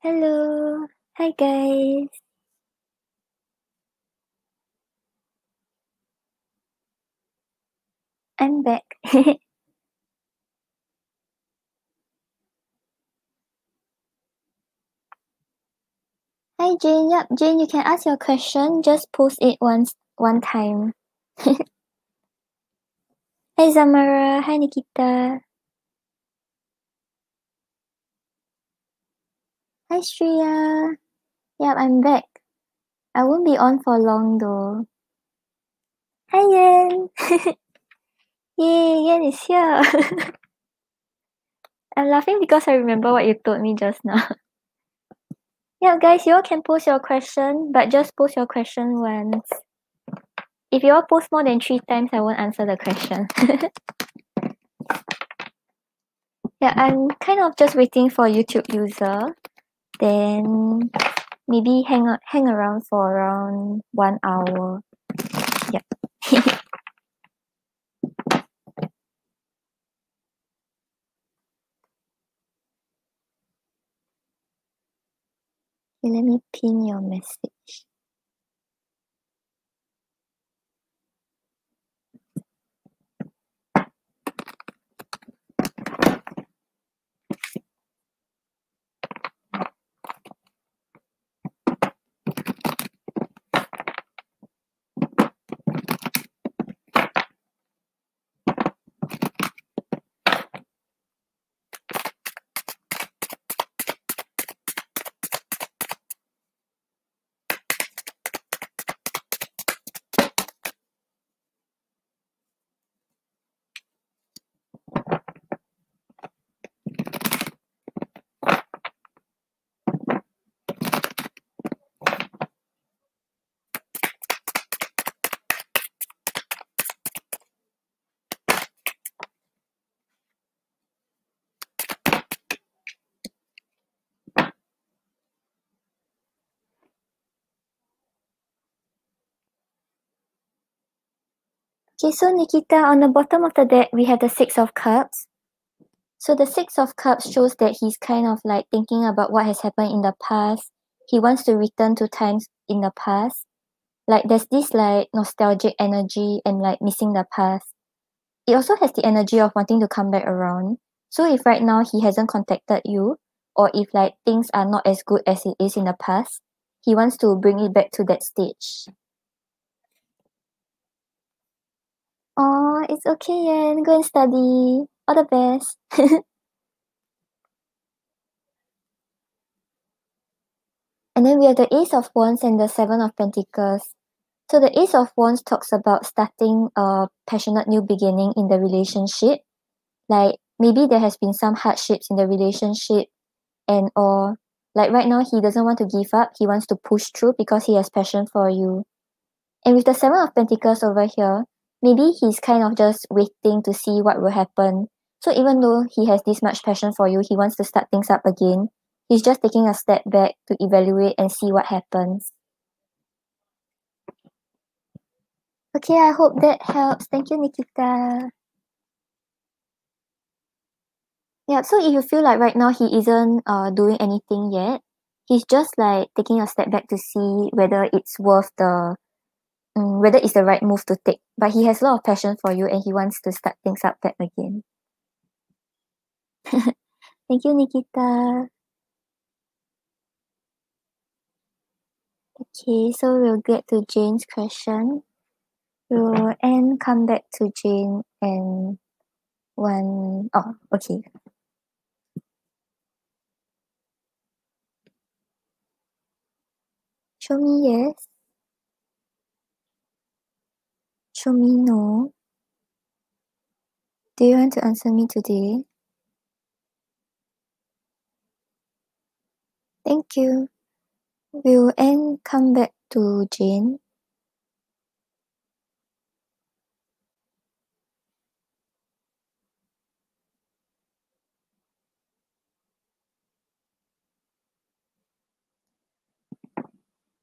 Hello. Hi guys. I'm back. Hi Jane. Yep, Jane, you can ask your question. Just post it one time. Hi Zamara. Hi Nikita. Hi Shreya. Yep, I'm back. I won't be on for long though. Hi Yen. Yay, Yen is here. I'm laughing because I remember what you told me just now. Yeah, guys, you all can post your question, but just post your question once. If you all post more than 3 times, I won't answer the question. Yeah, I'm kind of just waiting for YouTube user. Then maybe hang around for around 1 hour. Yep. Okay, let me pin your message. Okay, so Nikita, on the bottom of the deck, we have the Six of Cups. So the Six of Cups shows that he's kind of like thinking about what has happened in the past. He wants to return to times in the past. Like there's this like nostalgic energy and like missing the past. It also has the energy of wanting to come back around. So if right now he hasn't contacted you, or if like things are not as good as it is in the past, he wants to bring it back to that stage. Oh, it's okay, Yan. Go and study. All the best. And then we have the Ace of Wands and the Seven of Pentacles. So the Ace of Wands talks about starting a passionate new beginning in the relationship. Like maybe there has been some hardships in the relationship, and or like right now he doesn't want to give up. He wants to push through because he has passion for you. And with the Seven of Pentacles over here, maybe he's kind of just waiting to see what will happen. So even though he has this much passion for you, he wants to start things up again. He's just taking a step back to evaluate and see what happens. Okay, I hope that helps. Thank you, Nikita. Yeah, so if you feel like right now he isn't doing anything yet, he's just like taking a step back to see whether it's worth the whether it's the right move to take. But he has a lot of passion for you and he wants to start things up back again. Thank you, Nikita. Okay, so we'll get to Jane's question. We'll come back to Jane and one. Oh, okay. Show me yes. Show me no. Do you want to answer me today? Thank you. We'll come back to Jane.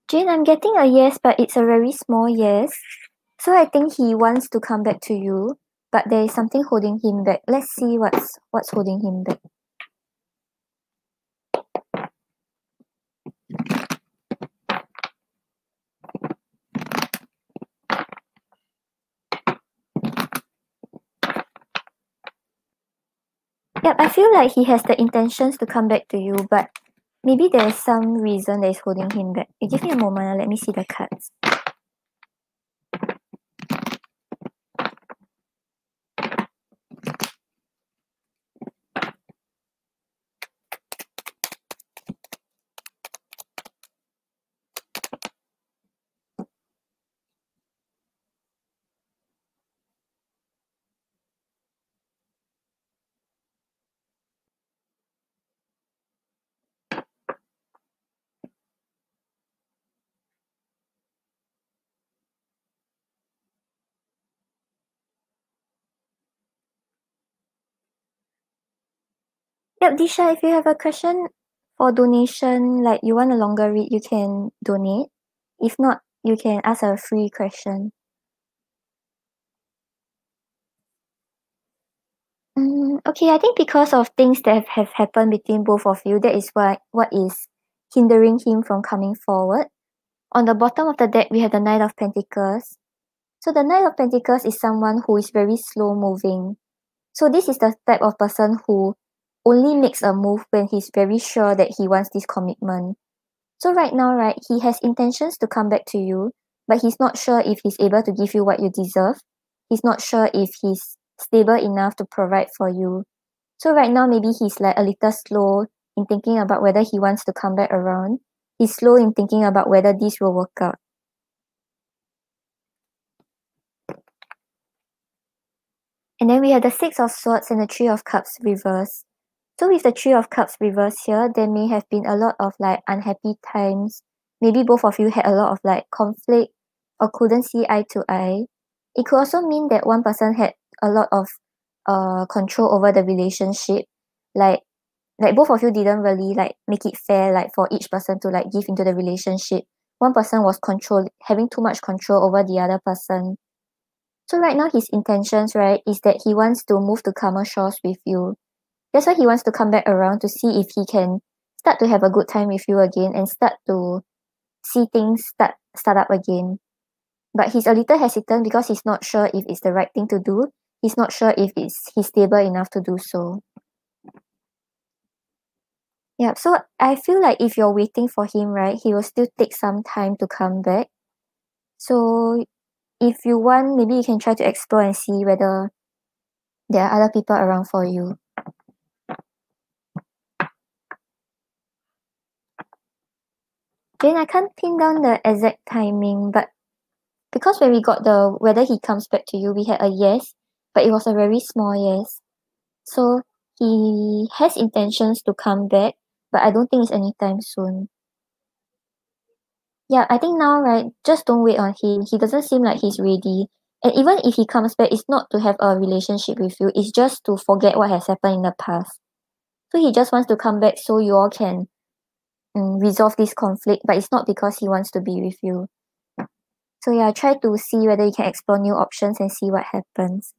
Jane, I'm getting a yes, but it's a very small yes. So I think he wants to come back to you, but there is something holding him back. Let's see what's holding him back. Yep, I feel like he has the intentions to come back to you, but maybe there's some reason that is holding him back. You give me a moment, let me see the cards. Yep, Disha, if you have a question for donation, like you want a longer read, you can donate. If not, you can ask a free question. Okay, I think because of things that have happened between both of you, that is what is hindering him from coming forward. On the bottom of the deck, we have the Knight of Pentacles. So the Knight of Pentacles is someone who is very slow moving. So this is the type of person who only makes a move when he's very sure that he wants this commitment. So right now, right, he has intentions to come back to you, but he's not sure if he's able to give you what you deserve. He's not sure if he's stable enough to provide for you. So right now, maybe he's like a little slow in thinking about whether he wants to come back around. He's slow in thinking about whether this will work out. And then we have the Six of Swords and the Three of Cups reversed. So with the Three of Cups reversed here, there may have been a lot of like unhappy times. Maybe both of you had a lot of like conflict or couldn't see eye to eye. It could also mean that one person had a lot of control over the relationship. Like both of you didn't really like make it fair like for each person to like give into the relationship. One person was having too much control over the other person. So right now his intentions, right, is that he wants to move to calmer shores with you. That's why he wants to come back around to see if he can start to have a good time with you again and start to see things start up again. But he's a little hesitant because he's not sure if it's the right thing to do. He's not sure if he's stable enough to do so. Yeah, so I feel like if you're waiting for him, right, he will still take some time to come back. So if you want, maybe you can try to explore and see whether there are other people around for you. Jane, I can't pin down the exact timing, but because when we got the whether he comes back to you, we had a yes, but it was a very small yes. So he has intentions to come back, but I don't think it's anytime soon. Yeah, I think now, right, just don't wait on him. He doesn't seem like he's ready. And even if he comes back, it's not to have a relationship with you, it's just to forget what has happened in the past. So he just wants to come back so you all can resolve this conflict, but it's not because he wants to be with you. So yeah, try to see whether you can explore new options and see what happens.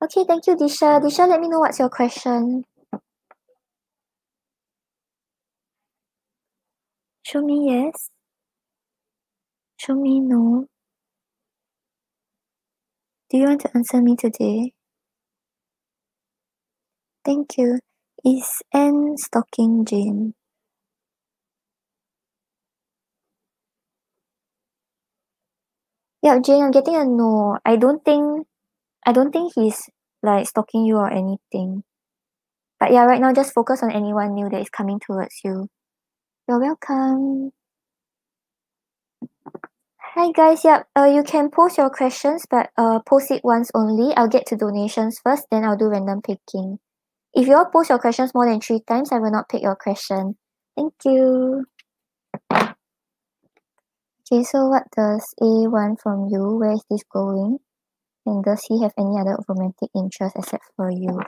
Okay, thank you, Disha. Disha, let me know what's your question. Show me yes. Show me no. Do you want to answer me today? Thank you. Is Anne stalking Jane? Yeah, Jane, I'm getting a no. I don't think he's like stalking you or anything. But yeah, right now just focus on anyone new that is coming towards you. You're welcome. Hi guys, yep. You can post your questions, but post it once only. I'll get to donations first, then I'll do random picking. If you all post your questions more than 3 times, I will not pick your question. Thank you. Okay, so what does A want from you? Where is this going? And does he have any other romantic interest except for you?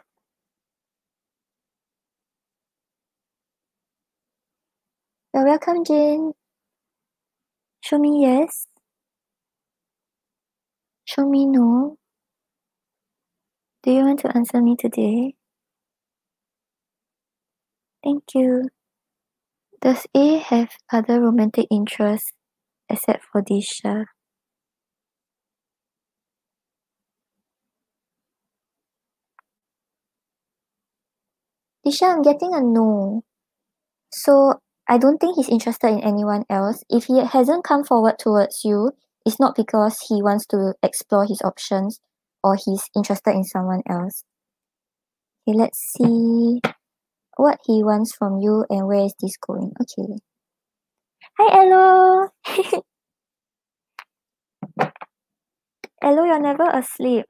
You're welcome, Jane. Show me yes. Show me no. Do you want to answer me today? Thank you. Does A have other romantic interests except for Disha? Isha, I'm getting a no. So I don't think he's interested in anyone else. If he hasn't come forward towards you, it's not because he wants to explore his options or he's interested in someone else. Okay, let's see what he wants from you and where is this going. Okay. Hi, Elo. Elo, you're never asleep.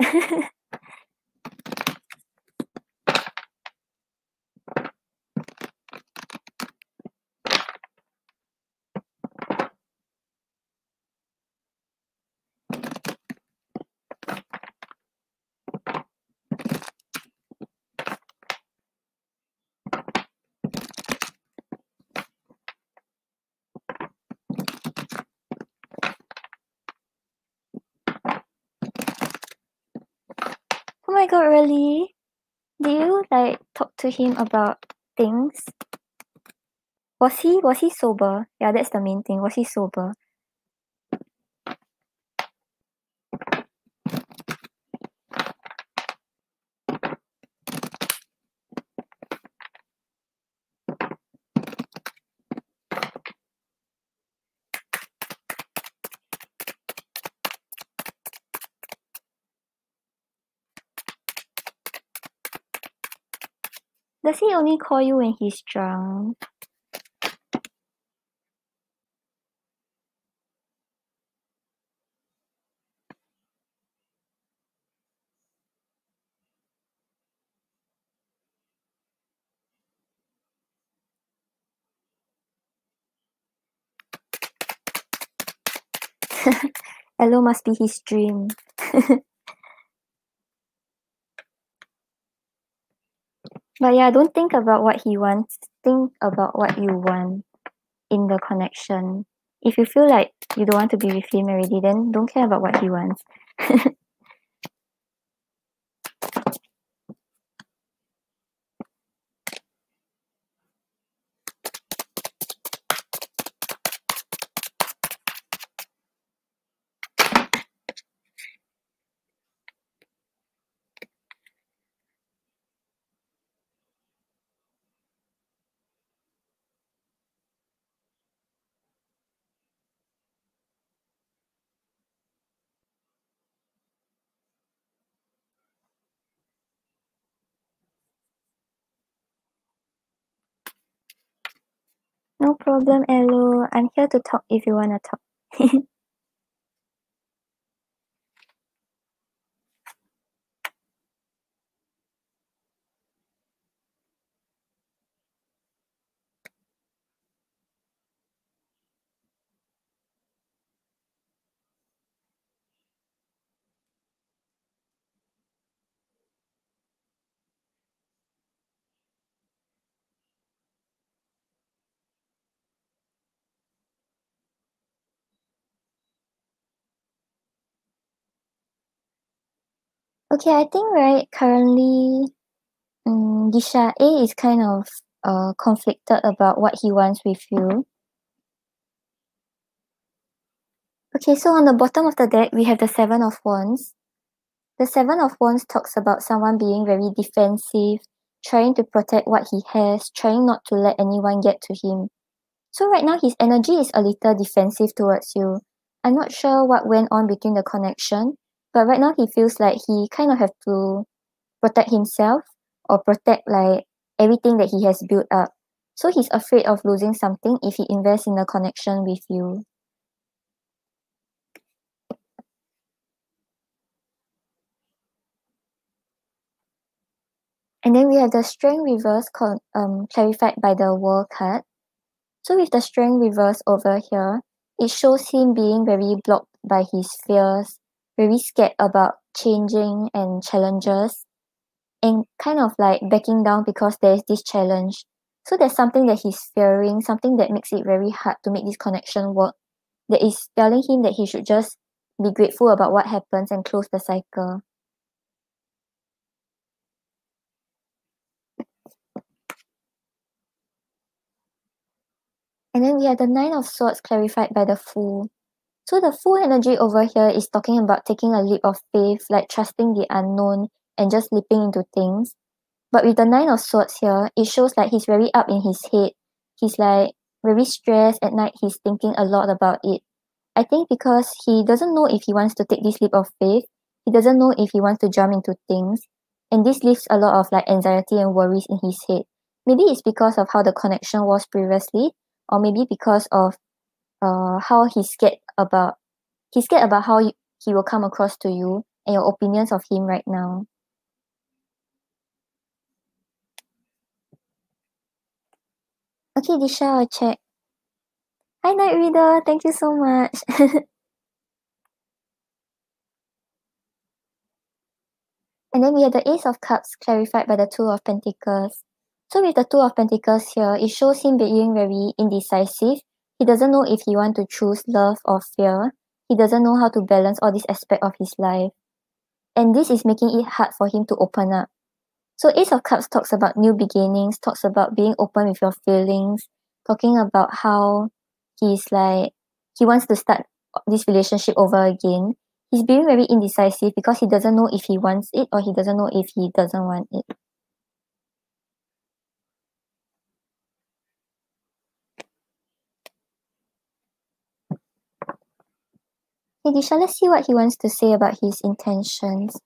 Oh my god, really? Did you like talk to him about things? Was he sober? Yeah, that's the main thing. Was he sober? Does he only call you when he's drunk? Elo must be his dream. But yeah, don't think about what he wants. Think about what you want in the connection. If you feel like you don't want to be with him already, then don't care about what he wants. No problem, Elo. I'm here to talk if you want to talk. Okay, I think right currently Gisha A is kind of conflicted about what he wants with you. Okay, so on the bottom of the deck we have the Seven of Wands. The Seven of Wands talks about someone being very defensive, trying to protect what he has, trying not to let anyone get to him. So right now his energy is a little defensive towards you. I'm not sure what went on between the connection, but right now he feels like he kind of have to protect himself or protect like everything that he has built up. So he's afraid of losing something if he invests in a connection with you. And then we have the Strength reverse clarified by the World card. So with the Strength reverse over here, it shows him being very blocked by his fears, very scared about changing and challenges, and kind of like backing down because there's this challenge. So there's something that he's fearing, something that makes it very hard to make this connection work, that is telling him that he should just be grateful about what happens and close the cycle. And then we have the Nine of Swords clarified by the Fool. So the Fool energy over here is talking about taking a leap of faith, like trusting the unknown and just leaping into things. But with the Nine of Swords here, it shows like he's very up in his head. He's like very stressed at night. He's thinking a lot about it. I think because he doesn't know if he wants to take this leap of faith. He doesn't know if he wants to jump into things. And this leaves a lot of like anxiety and worries in his head. Maybe it's because of how the connection was previously, or maybe because of how he's scared about how he will come across to you and your opinions of him right now. Okay, Disha, I'll check. Hi, Night Reader. Thank you so much. And then we have the Ace of Cups clarified by the Two of Pentacles. So with the Two of Pentacles here, it shows him being very indecisive. He doesn't know if he wants to choose love or fear. He doesn't know how to balance all these aspects of his life. And this is making it hard for him to open up. So Ace of Cups talks about new beginnings, talks about being open with your feelings, talking about how he's like, he wants to start this relationship over again. He's being very indecisive because he doesn't know if he wants it or he doesn't know if he doesn't want it. Hey Disha, let's see what he wants to say about his intentions.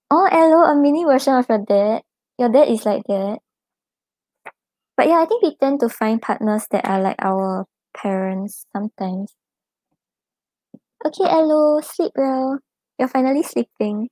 Oh, hello, a mini version of your dad. Your dad is like that. But yeah, I think we tend to find partners that are like our parents sometimes. Okay, hello, sleep well. You're finally sleeping.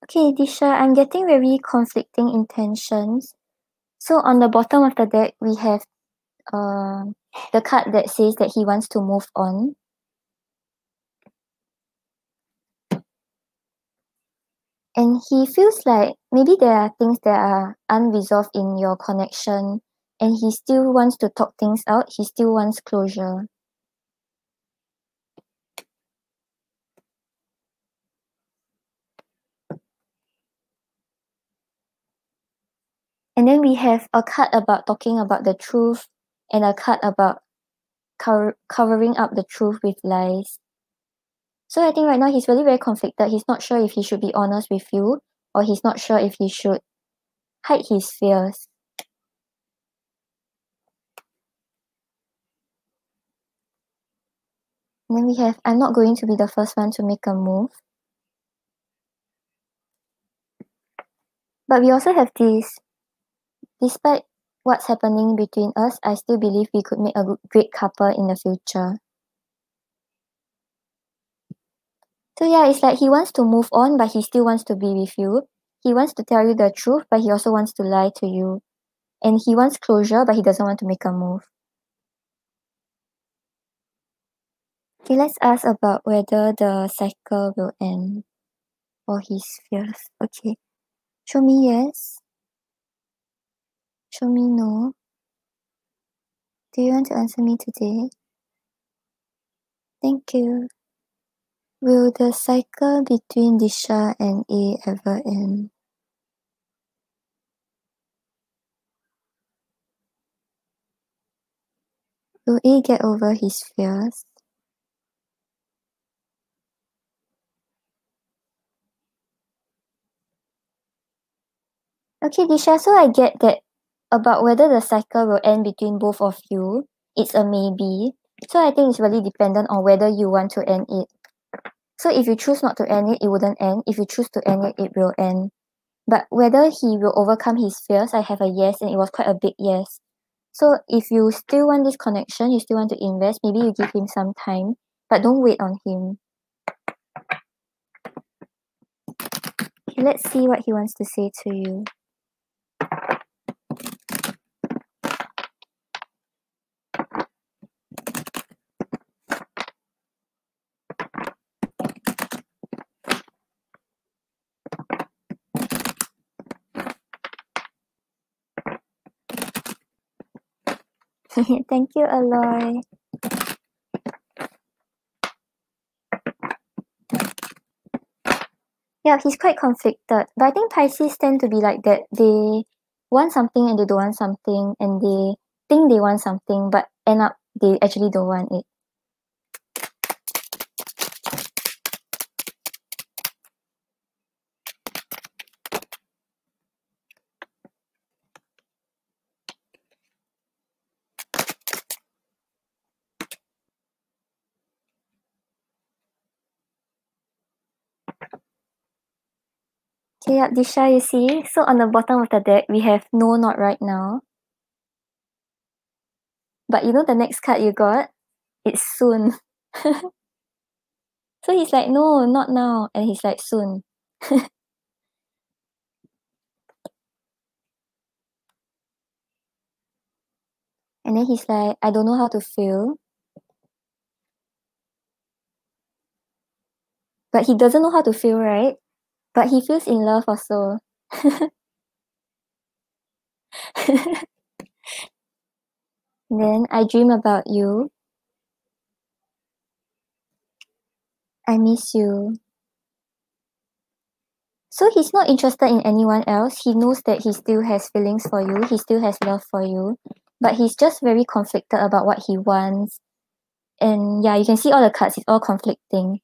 Okay, Disha, I'm getting very conflicting intentions. So on the bottom of the deck, we have the card that says that he wants to move on. And he feels like maybe there are things that are unresolved in your connection and he still wants to talk things out. He still wants closure. And then we have a card about talking about the truth and a card about covering up the truth with lies. So I think right now he's really very conflicted. He's not sure if he should be honest with you or he's not sure if he should hide his fears. And then we have, I'm not going to be the first one to make a move. But we also have this, despite what's happening between us, I still believe we could make a great couple in the future. So yeah, it's like he wants to move on, but he still wants to be with you. He wants to tell you the truth, but he also wants to lie to you. And he wants closure, but he doesn't want to make a move. Okay, let's ask about whether the cycle will end for his fears. Okay. Show me yes. Show me no. Do you want to answer me today? Thank you. Will the cycle between Disha and A ever end? Will A get over his fears? Okay, Disha, so I get that about whether the cycle will end between both of you, it's a maybe. So I think it's really dependent on whether you want to end it. So if you choose not to end it, it wouldn't end. If you choose to end it, it will end. But whether he will overcome his fears, I have a yes, and it was quite a big yes. So if you still want this connection, you still want to invest, maybe you give him some time, but don't wait on him. Okay, let's see what he wants to say to you. Thank you, Aloy. Yeah, he's quite conflicted. But I think Pisces tend to be like that. They want something and they don't want something, and they think they want something, but end up they actually don't want it. Okay, yeah, Disha, you see? So on the bottom of the deck, we have no, not right now. But you know the next card you got? It's soon. So he's like, no, not now. And he's like, soon. And then he's like, I don't know how to feel. But he doesn't know how to feel, right? But he feels in love also. Then I dream about you. I miss you. So he's not interested in anyone else. He knows that he still has feelings for you. He still has love for you. But he's just very conflicted about what he wants. And yeah, you can see all the cards. It's all conflicting.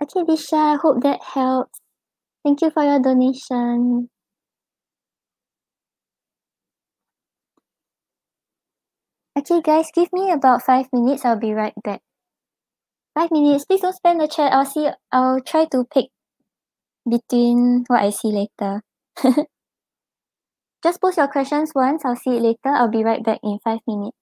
Okay, Disha, I hope that helps. Thank you for your donation. Okay, guys, give me about 5 minutes. I'll be right back. 5 minutes. Please don't spam the chat. I'll try to pick between what I see later. Just post your questions once. I'll see it later. I'll be right back in 5 minutes.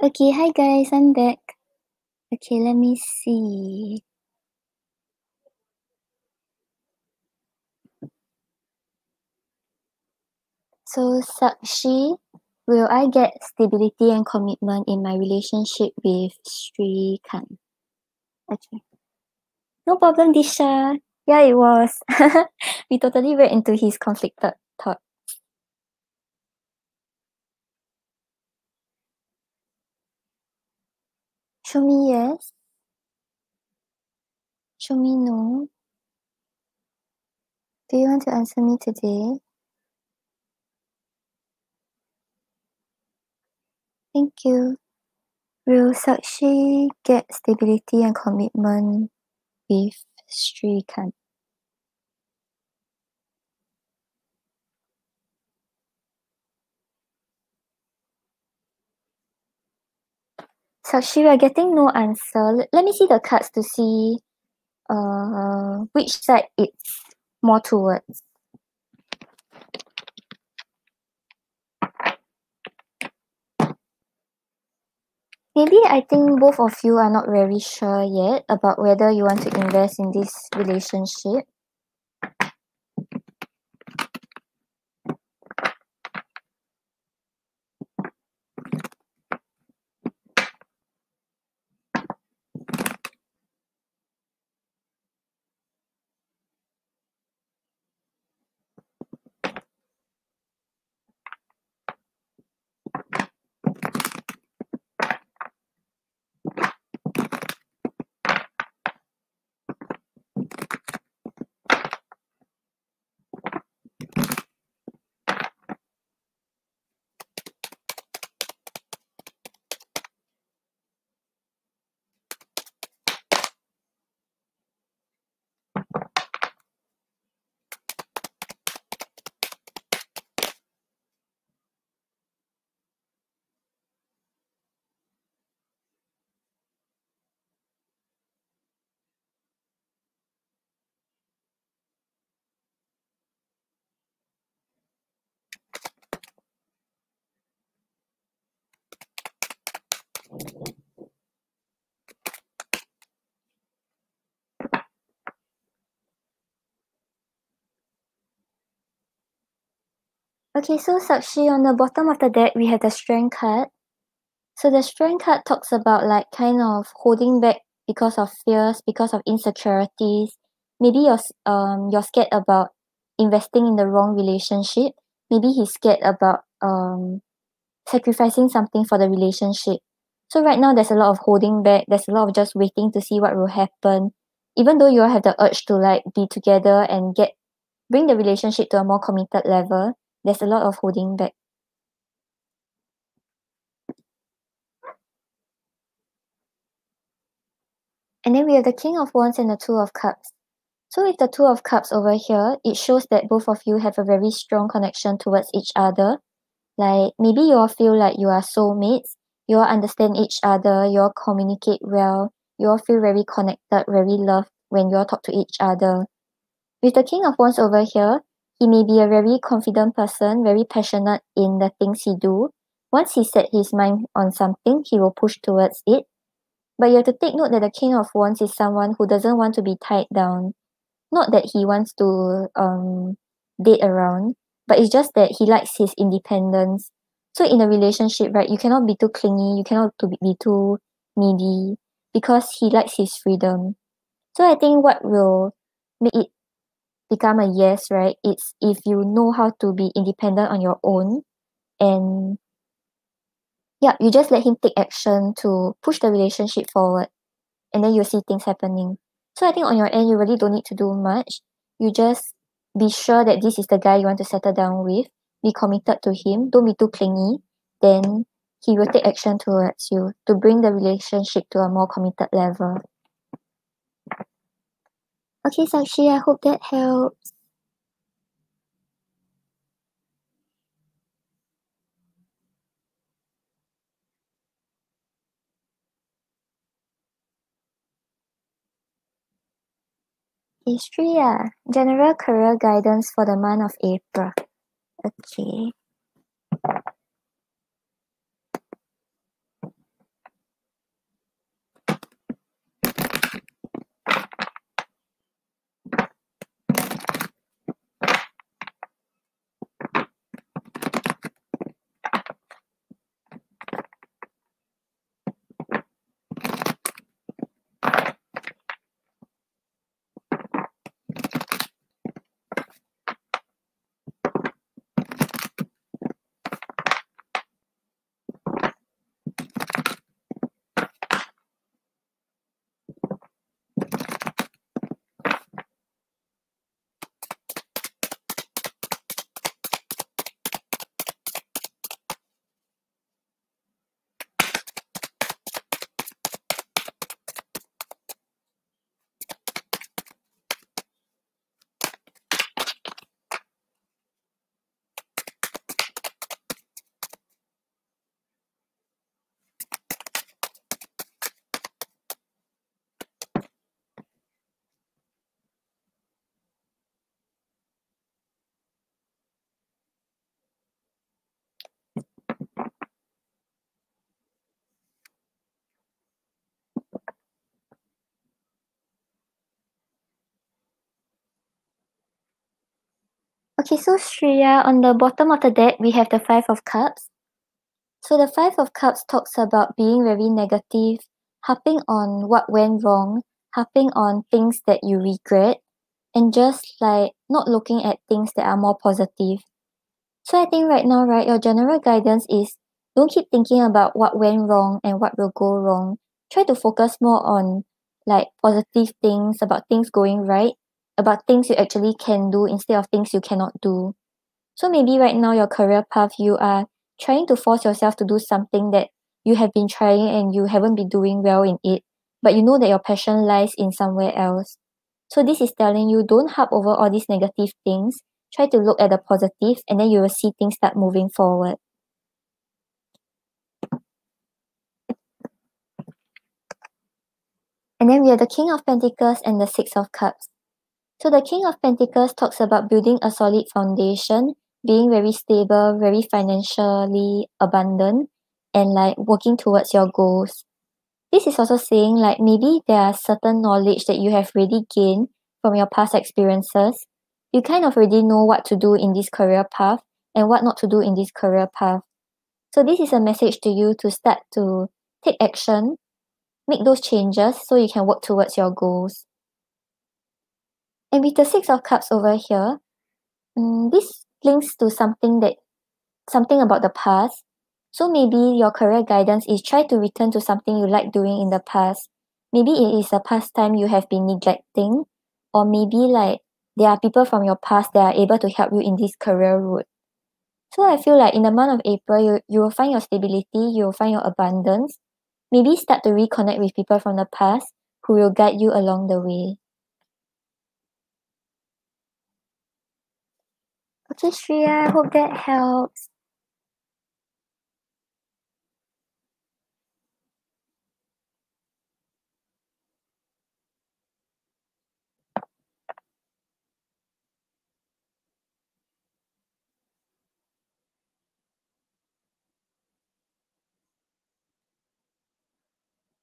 Okay, hi guys, I'm back. Okay, let me see. So, Sakshi, will I get stability and commitment in my relationship with Sri Khan? Okay. No problem, Disha. Yeah, it was. We totally read into his conflicted thought. Show me yes. Show me no. Do you want to answer me today? Thank you. Will Sakshi get stability and commitment with Sri Khan? Sakshi, we're getting no answer. Let me see the cards to see which side it's more towards. Maybe I think both of you are not very sure yet about whether you want to invest in this relationship. Okay, so Sakshi, on the bottom of the deck, we have the Strength card. So the Strength card talks about like kind of holding back because of fears, because of insecurities. Maybe you're scared about investing in the wrong relationship. Maybe he's scared about sacrificing something for the relationship. So right now there's a lot of holding back, there's a lot of just waiting to see what will happen. Even though you all have the urge to like be together and bring the relationship to a more committed level, there's a lot of holding back. And then we have the King of Wands and the Two of Cups. So with the Two of Cups over here, it shows that both of you have a very strong connection towards each other. Like maybe you all feel like you are soulmates, you all understand each other, you all communicate well, you all feel very connected, very loved when you all talk to each other. With the King of Wands over here, he may be a very confident person, very passionate in the things he do. Once he set his mind on something, he will push towards it. But you have to take note that the King of Wands is someone who doesn't want to be tied down. Not that he wants to date around, but it's just that he likes his independence. So in a relationship, right, you cannot be too clingy, you cannot be too needy because he likes his freedom. So I think what will make it become a yes, right, it's if you know how to be independent on your own and yeah, you just let him take action to push the relationship forward and then you'll see things happening. So I think on your end, you really don't need to do much. You just be sure that this is the guy you want to settle down with. Be committed to him. Don't be too clingy. Then he will take action towards you to bring the relationship to a more committed level. Okay, Sakshi, I hope that helps. History, general career guidance for the month of April. Okay. Okay, so Shreya, on the bottom of the deck, we have the Five of Cups. So the Five of Cups talks about being very negative, harping on what went wrong, harping on things that you regret, and just like not looking at things that are more positive. So I think right now, right, your general guidance is don't keep thinking about what went wrong and what will go wrong. Try to focus more on like positive things, about things going right, about things you actually can do instead of things you cannot do. So maybe right now your career path, you are trying to force yourself to do something that you have been trying and you haven't been doing well in it, but you know that your passion lies in somewhere else. So this is telling you don't harp over all these negative things. Try to look at the positive and then you will see things start moving forward. And then we have the King of Pentacles and the Six of Cups. So the King of Pentacles talks about building a solid foundation, being very stable, very financially abundant, and like working towards your goals. This is also saying like maybe there are certain knowledge that you have already gained from your past experiences. You kind of already know what to do in this career path and what not to do in this career path. So this is a message to you to start to take action, make those changes so you can work towards your goals. And with the Six of Cups over here, this links to something about the past. So maybe your career guidance is try to return to something you like doing in the past. Maybe it is a pastime you have been neglecting, or maybe like there are people from your past that are able to help you in this career route. So I feel like in the month of April, you will find your stability, you will find your abundance. Maybe start to reconnect with people from the past who will guide you along the way. Okay, Shreya, I hope that helps.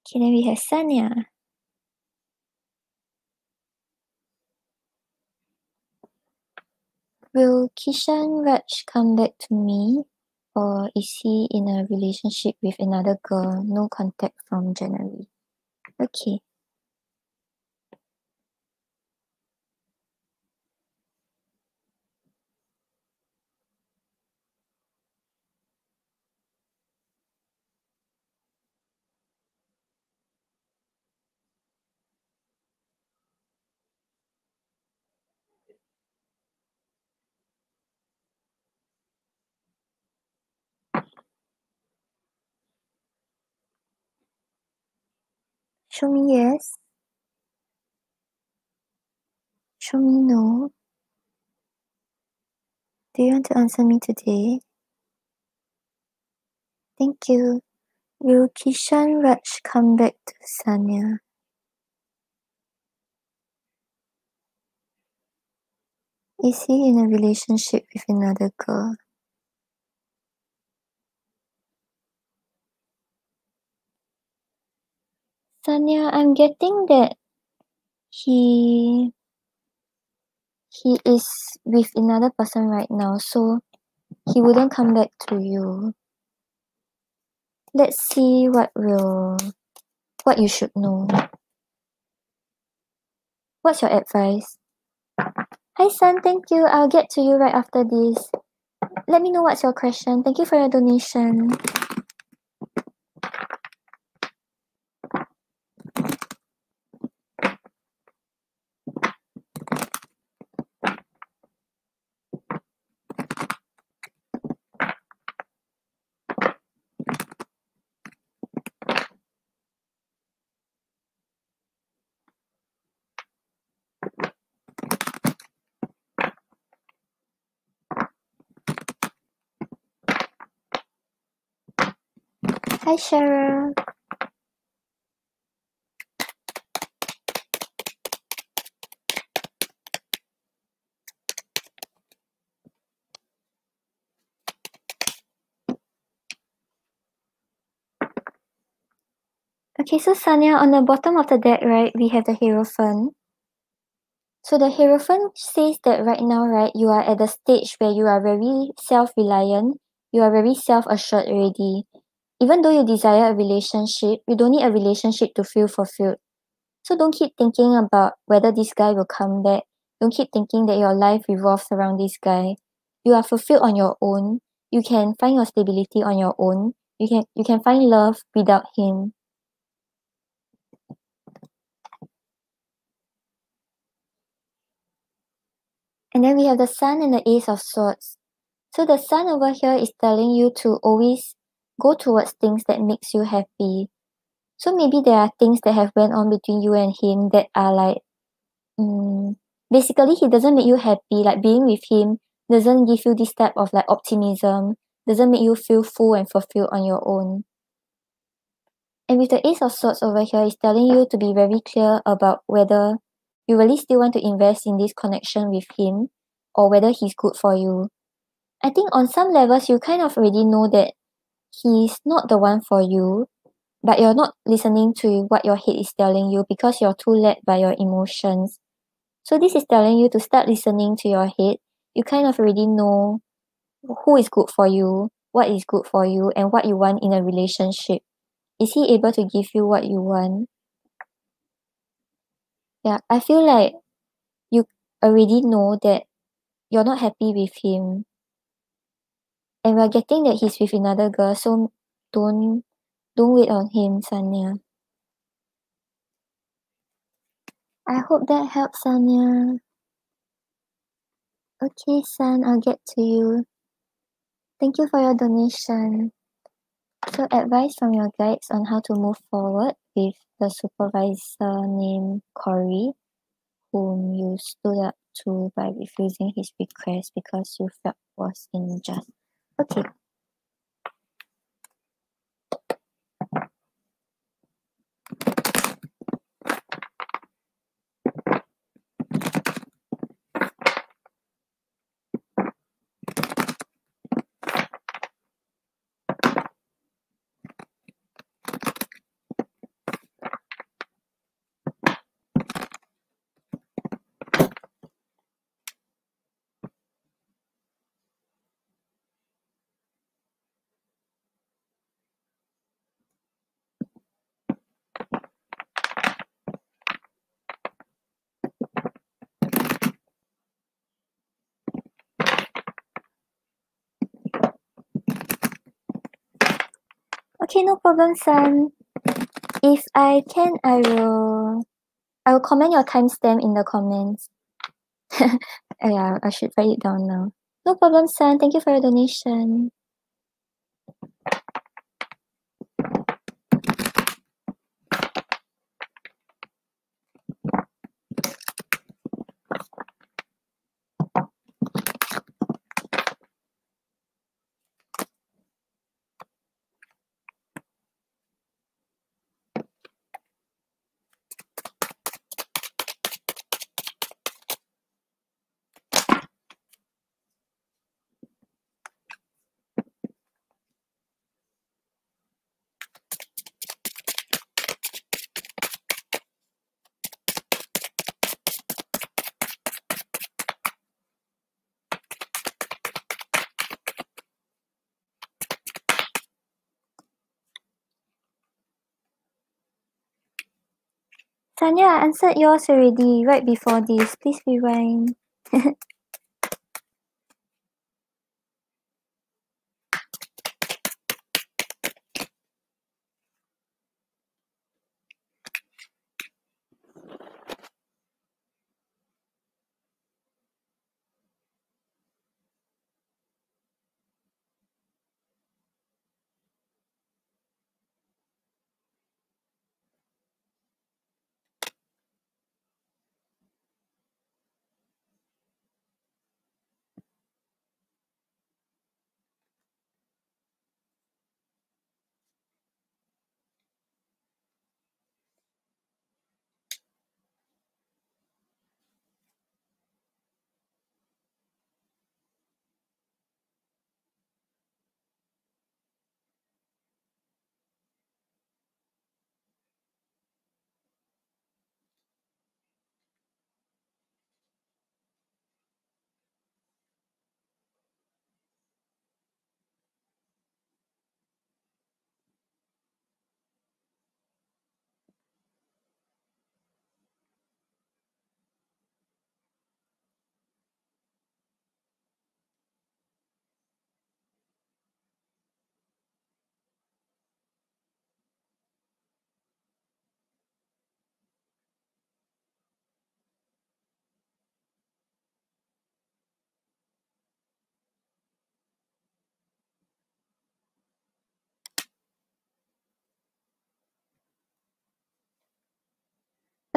Okay, then we have Sanya. Will Kishan Raj come back to me? Or is he in a relationship with another girl? No contact from January. Okay. Show me yes. Show me no. Do you want to answer me today? Thank you. Will Kishan Raj come back to Sanya? Is he in a relationship with another girl? Sanya, I'm getting that he is with another person right now, so he wouldn't come back to you. Let's see what you should know. What's your advice? Hi Sun, thank you. I'll get to you right after this. Let me know what's your question. Thank you for your donation. Hi Cheryl. Okay, so Sanya, on the bottom of the deck, right, we have the Hierophant. So the Hierophant says that right now, right, you are at the stage where you are very self-reliant, you are very self-assured already. Even though you desire a relationship, you don't need a relationship to feel fulfilled. So don't keep thinking about whether this guy will come back. Don't keep thinking that your life revolves around this guy. You are fulfilled on your own. You can find your stability on your own. You can find love without him. And then we have the Sun and the Ace of Swords. So the Sun over here is telling you to always go towards things that makes you happy. So maybe there are things that have went on between you and him that are like, basically he doesn't make you happy. Like being with him doesn't give you this type of like optimism, doesn't make you feel full and fulfilled on your own. And with the Ace of Swords over here, it's telling you to be very clear about whether you really still want to invest in this connection with him or whether he's good for you. I think on some levels you kind of already know that he's not the one for you, but you're not listening to what your head is telling you because you're too led by your emotions. So this is telling you to start listening to your head. You kind of already know who is good for you, what is good for you, and what you want in a relationship. Is he able to give you what you want? Yeah, I feel like you already know that you're not happy with him. And we're getting that he's with another girl, so don't wait on him, Sanya. I hope that helps, Sanya. Okay, San, I'll get to you. Thank you for your donation. So advice from your guides on how to move forward with the supervisor named Corey, whom you stood up to by refusing his request because you felt was unjust. Okay. Okay, no problem, San. If I can, I will comment your timestamp in the comments. Yeah, I should write it down now. No problem, San. Thank you for your donation. Tanya, I answered yours already right before this. Please rewind.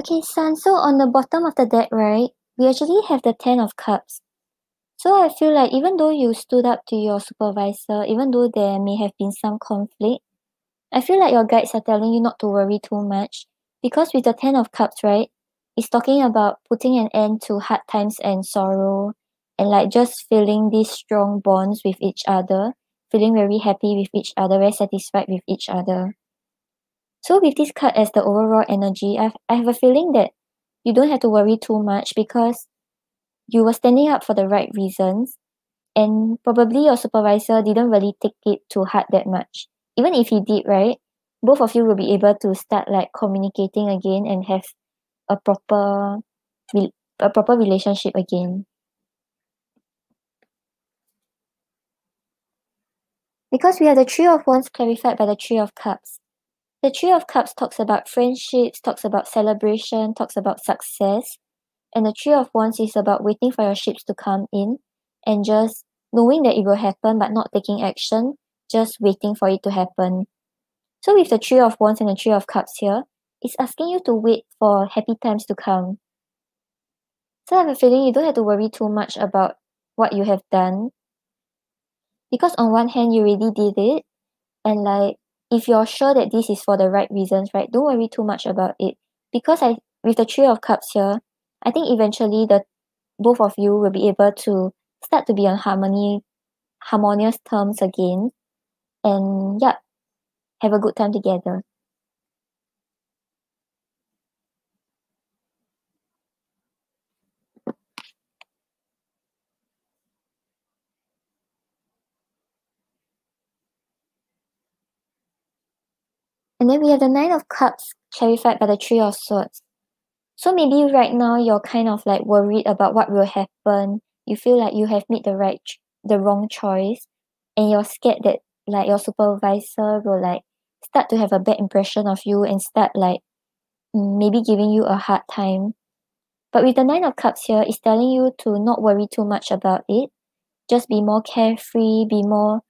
Okay, Sun, so on the bottom of the deck, right, we actually have the Ten of Cups. So I feel like even though you stood up to your supervisor, even though there may have been some conflict, I feel like your guides are telling you not to worry too much. Because with the Ten of Cups, right, it's talking about putting an end to hard times and sorrow, and like just feeling these strong bonds with each other, feeling very happy with each other, very satisfied with each other. So with this card as the overall energy, I have a feeling that you don't have to worry too much because you were standing up for the right reasons, and probably your supervisor didn't really take it too hard that much. Even if he did, right, both of you will be able to start like communicating again and have a proper a proper relationship again. Because we have the Three of Wands clarified by the Three of Cups. The Three of Cups talks about friendships, talks about celebration, talks about success. And the Three of Wands is about waiting for your ships to come in and just knowing that it will happen but not taking action, just waiting for it to happen. So with the Three of Wands and the Three of Cups here, it's asking you to wait for happy times to come. So I have a feeling you don't have to worry too much about what you have done. Because on one hand, you already did it. And like, if you're sure that this is for the right reasons, right, don't worry too much about it. Because with the Three of Cups here, I think eventually both of you will be able to start to be on harmonious terms again. And yeah, have a good time together. And then we have the Nine of Cups clarified by the Three of Swords. So maybe right now you're kind of like worried about what will happen. You feel like you have made the wrong choice, and you're scared that like your supervisor will like start to have a bad impression of you and start like maybe giving you a hard time. But with the Nine of Cups here, it's telling you to not worry too much about it. Just be more carefree, be more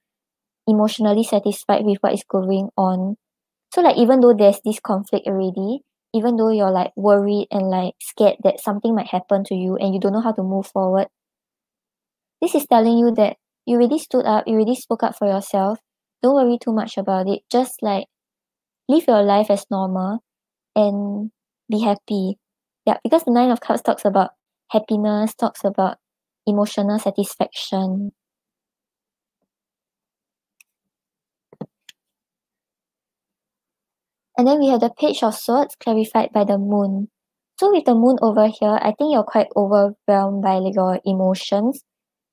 emotionally satisfied with what is going on. So like even though there's this conflict already, even though you're like worried and like scared that something might happen to you and you don't know how to move forward, this is telling you that you already stood up, you already spoke up for yourself. Don't worry too much about it. Just like live your life as normal and be happy. Yeah, because the Nine of Cups talks about happiness, talks about emotional satisfaction. And then we have the Page of Swords clarified by the Moon. So with the Moon over here, I think you're quite overwhelmed by like, your emotions.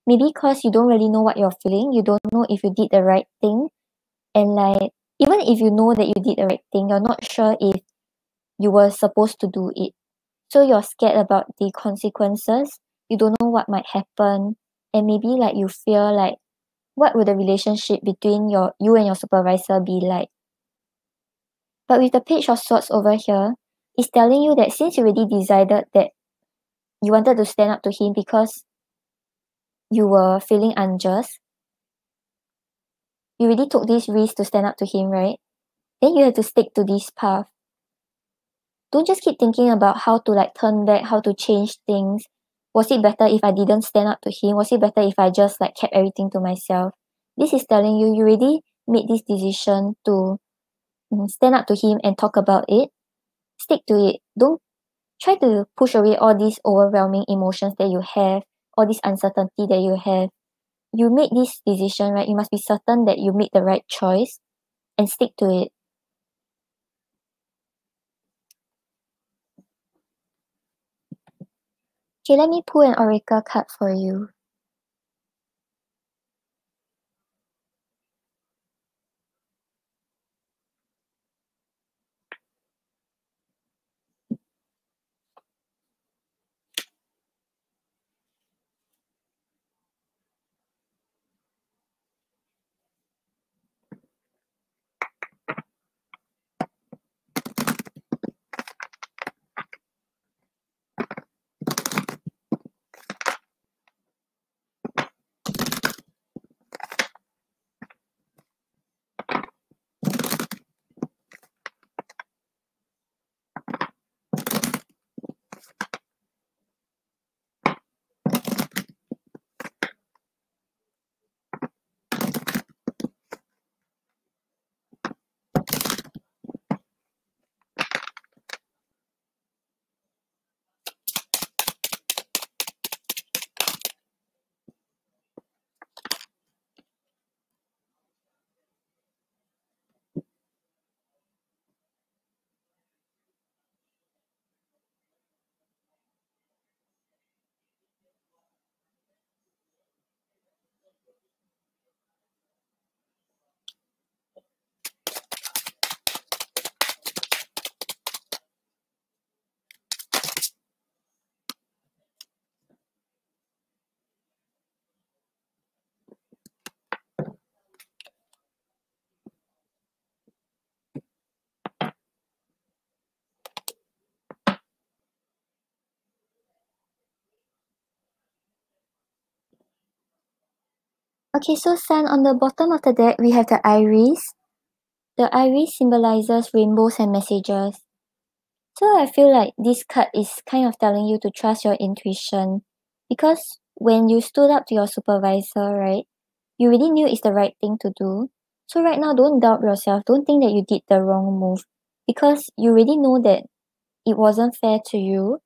Maybe because you don't really know what you're feeling. You don't know if you did the right thing. And like, even if you know that you did the right thing, you're not sure if you were supposed to do it. So you're scared about the consequences. You don't know what might happen. And maybe like you feel like, what would the relationship between you and your supervisor be like? But with the Page of Swords over here, it's telling you that since you already decided that you wanted to stand up to him because you were feeling unjust, you already took this risk to stand up to him, right? Then you have to stick to this path. Don't just keep thinking about how to like turn back, how to change things. Was it better if I didn't stand up to him? Was it better if I just like kept everything to myself? This is telling you already made this decision to stand up to him and talk about it. Stick to it. Don't try to push away all these overwhelming emotions that you have, all this uncertainty that you have. You made this decision, right? You must be certain that you made the right choice and stick to it. Okay, let me pull an oracle card for you. Okay, so Sun, on the bottom of the deck, we have the iris. The iris symbolizes rainbows and messages. So I feel like this card is kind of telling you to trust your intuition, because when you stood up to your supervisor, right, you really knew it's the right thing to do. So right now, don't doubt yourself. Don't think that you did the wrong move, because you already know that it wasn't fair to you.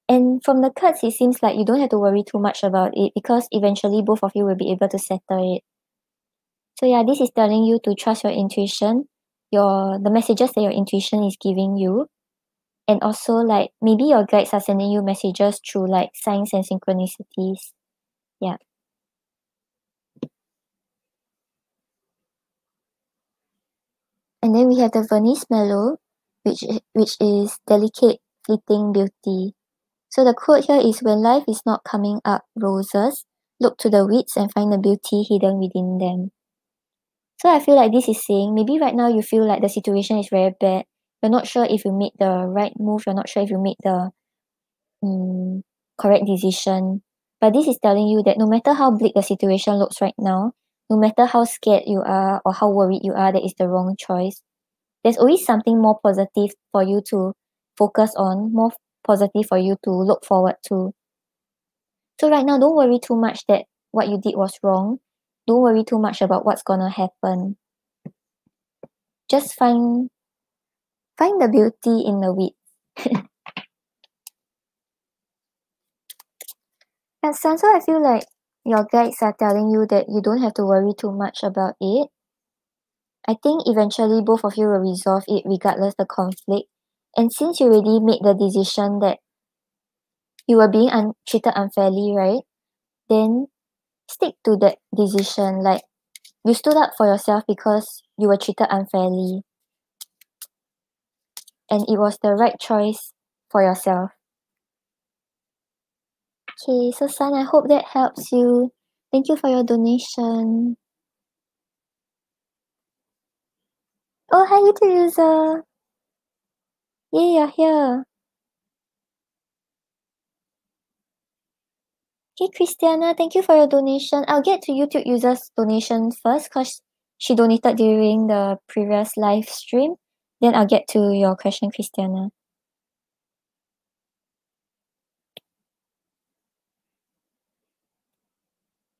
And from the cards, it seems like you don't have to worry too much about it, because eventually both of you will be able to settle it. So yeah, this is telling you to trust your intuition, the messages that your intuition is giving you. And also, like, maybe your guides are sending you messages through like signs and synchronicities. Yeah. And then we have the Venice Mellow, which is delicate, fleeting beauty. So the quote here is, when life is not coming up roses, look to the weeds and find the beauty hidden within them. So I feel like this is saying, maybe right now you feel like the situation is very bad. You're not sure if you made the right move. You're not sure if you made the correct decision. But this is telling you that no matter how bleak the situation looks right now, no matter how scared you are or how worried you are that it's the wrong choice, there's always something more positive for you to focus on, more positive for you to look forward to. So right now, don't worry too much that what you did was wrong. Don't worry too much about what's gonna happen. Just find the beauty in the weeds. And so I feel like your guides are telling you that you don't have to worry too much about it. I think eventually both of you will resolve it regardless the conflict. And since you already made the decision that you were being treated unfairly, right? Then stick to that decision. Like, you stood up for yourself because you were treated unfairly. And it was the right choice for yourself. Okay, so Sun, I hope that helps you. Thank you for your donation. Oh, hi, YouTube user. Yeah, you're here. Hey, Christiana, thank you for your donation. I'll get to YouTube users' donation first because she donated during the previous live stream. Then I'll get to your question, Christiana.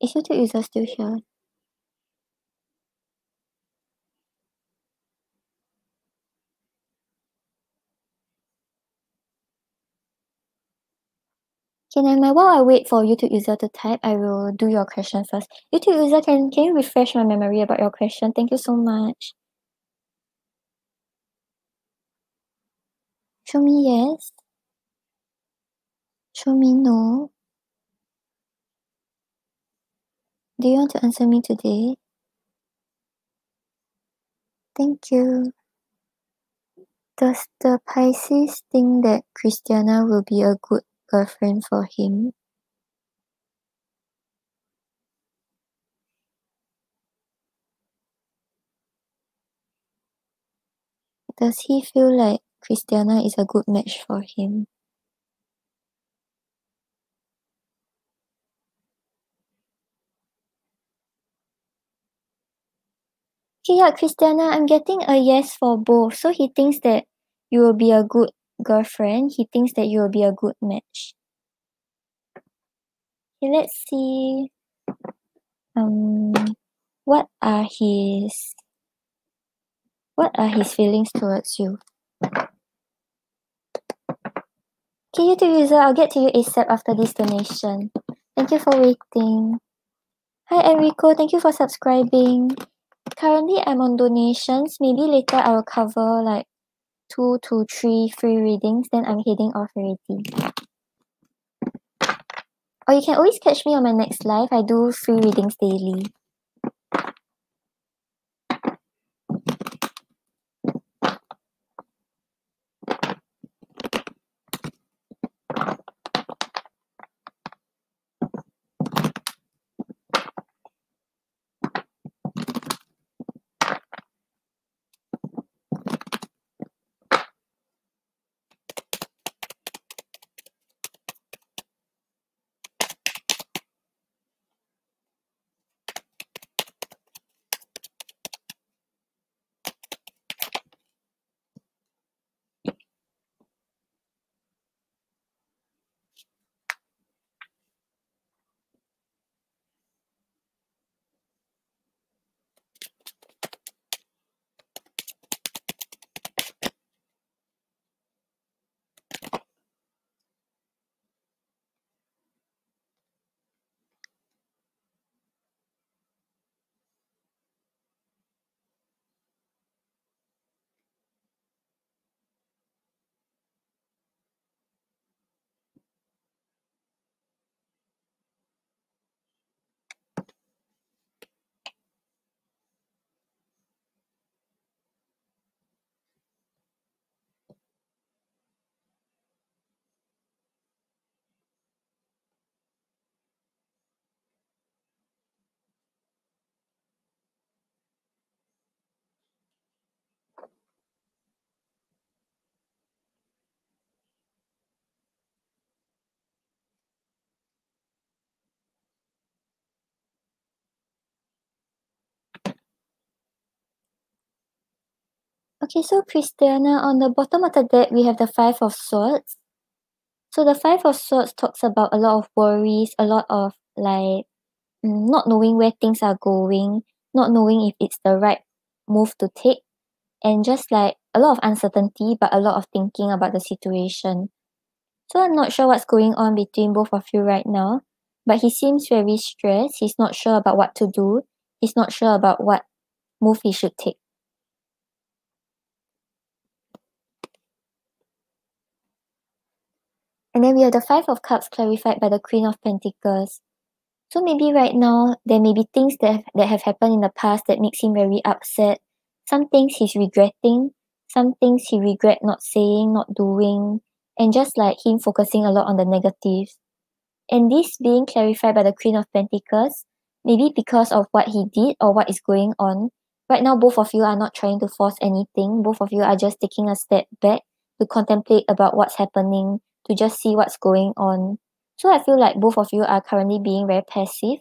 Is YouTube user still here? Okay, never mind. While I wait for YouTube user to type, I will do your question first. YouTube user, can you refresh my memory about your question? Thank you so much. Show me yes. Show me no. Do you want to answer me today? Thank you. Does the Pisces think that Christiana will be a good girlfriend for him? Does he feel like Christiana is a good match for him? Okay, yeah, Christiana, I'm getting a yes for both. So he thinks that you will be a good girlfriend. He thinks that you will be a good match. Okay, let's see. What are his feelings towards you? Okay, YouTube user, I'll get to you ASAP after this donation. Thank you for waiting. Hi Enrico, thank you for subscribing. Currently I'm on donations. Maybe later I will cover like 2 to 3 free readings, then I'm heading off already. Or you can always catch me on my next live. I do free readings daily. Okay, so Christiana, on the bottom of the deck, we have the Five of Swords. So the Five of Swords talks about a lot of worries, a lot of like not knowing where things are going, not knowing if it's the right move to take, and just like a lot of uncertainty, but a lot of thinking about the situation. So I'm not sure what's going on between both of you right now, but he seems very stressed. He's not sure about what to do. He's not sure about what move he should take. And then we have the Five of Cups clarified by the Queen of Pentacles. So maybe right now, there may be things that have happened in the past that makes him very upset. Some things he's regretting, some things he regret not saying, not doing, and just like him focusing a lot on the negatives. And this being clarified by the Queen of Pentacles, maybe because of what he did or what is going on. Right now, both of you are not trying to force anything. Both of you are just taking a step back to contemplate about what's happening, to just see what's going on. So I feel like both of you are currently being very passive,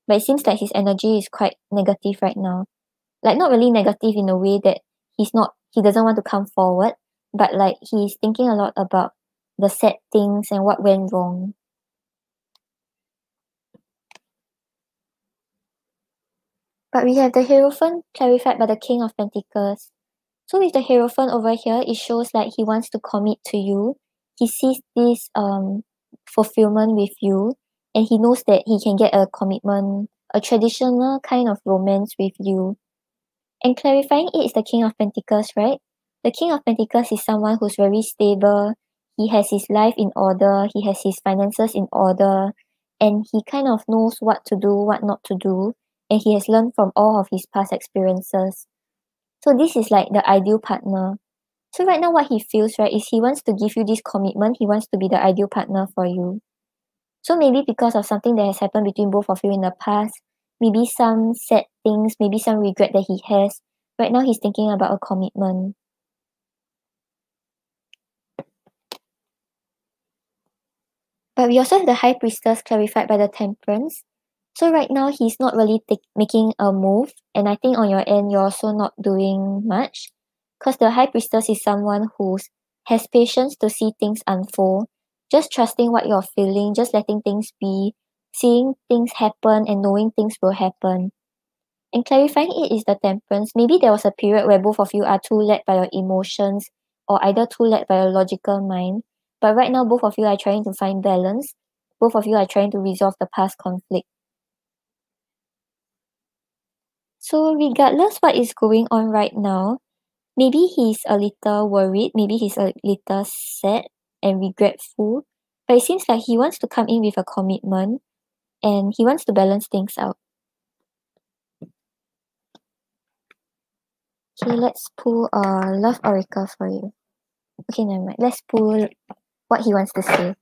but it seems like his energy is quite negative right now. Like not really negative in a way that he doesn't want to come forward, but like he's thinking a lot about the sad things and what went wrong. But we have the Hierophant clarified by the King of Pentacles. So with the Hierophant over here, it shows like he wants to commit to you. He sees this fulfillment with you, and he knows that he can get a commitment, a traditional kind of romance with you. And clarifying it is the King of Pentacles, right? The King of Pentacles is someone who's very stable. He has his life in order. He has his finances in order. And he kind of knows what to do, what not to do. And he has learned from all of his past experiences. So this is like the ideal partner. So right now what he feels, right, is he wants to give you this commitment. He wants to be the ideal partner for you. So maybe because of something that has happened between both of you in the past, maybe some sad things, maybe some regret that he has, right now he's thinking about a commitment. But we also have the High Priestess clarified by the Temperance. So right now he's not really making a move, and I think on your end you're also not doing much, because the High Priestess is someone who has patience to see things unfold, just trusting what you're feeling, just letting things be, seeing things happen and knowing things will happen. And clarifying it is the Temperance. Maybe there was a period where both of you are too led by your emotions or either too led by your logical mind. But right now, both of you are trying to find balance. Both of you are trying to resolve the past conflict. So regardless what is going on right now, maybe he's a little worried, maybe he's a little sad and regretful, but it seems like he wants to come in with a commitment and he wants to balance things out. Okay, let's pull a love oracle for you. Okay, never mind. Let's pull what he wants to say.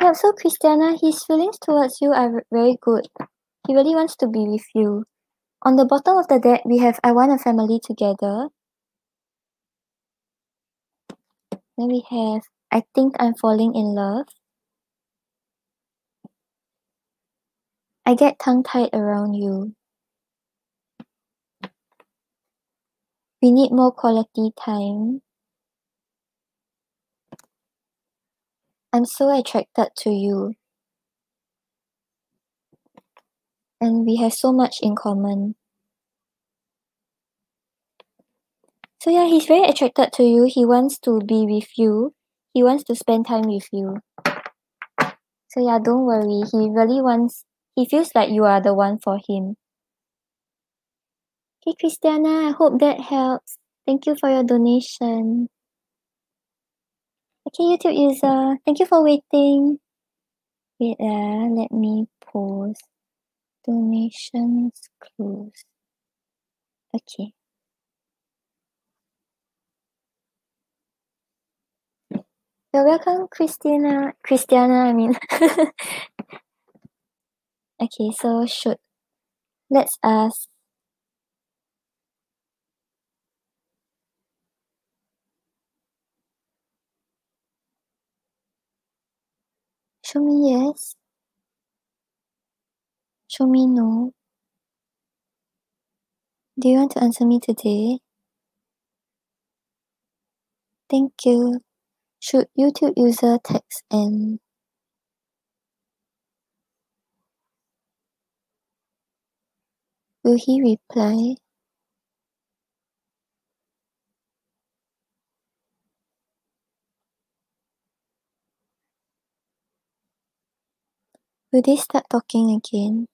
Yeah, so Christiana, his feelings towards you are very good. He really wants to be with you. On the bottom of the deck, we have I want a family together. Then we have I think I'm falling in love. I get tongue-tied around you. We need more quality time. I'm so attracted to you. And we have so much in common. So yeah, he's very attracted to you. He wants to be with you. he wants to spend time with you. So yeah, don't worry. He feels like you are the one for him. Okay, Christiana, I hope that helps. Thank you for your donation. Okay, YouTube user, thank you for waiting. Wait, let me pause. Donations closed. Okay. You're welcome, Christiana, I mean. Okay, so let's ask. Show me yes. Show me no. Do you want to answer me today? Thank you. Should YouTube user text and will he reply? Will they start talking again?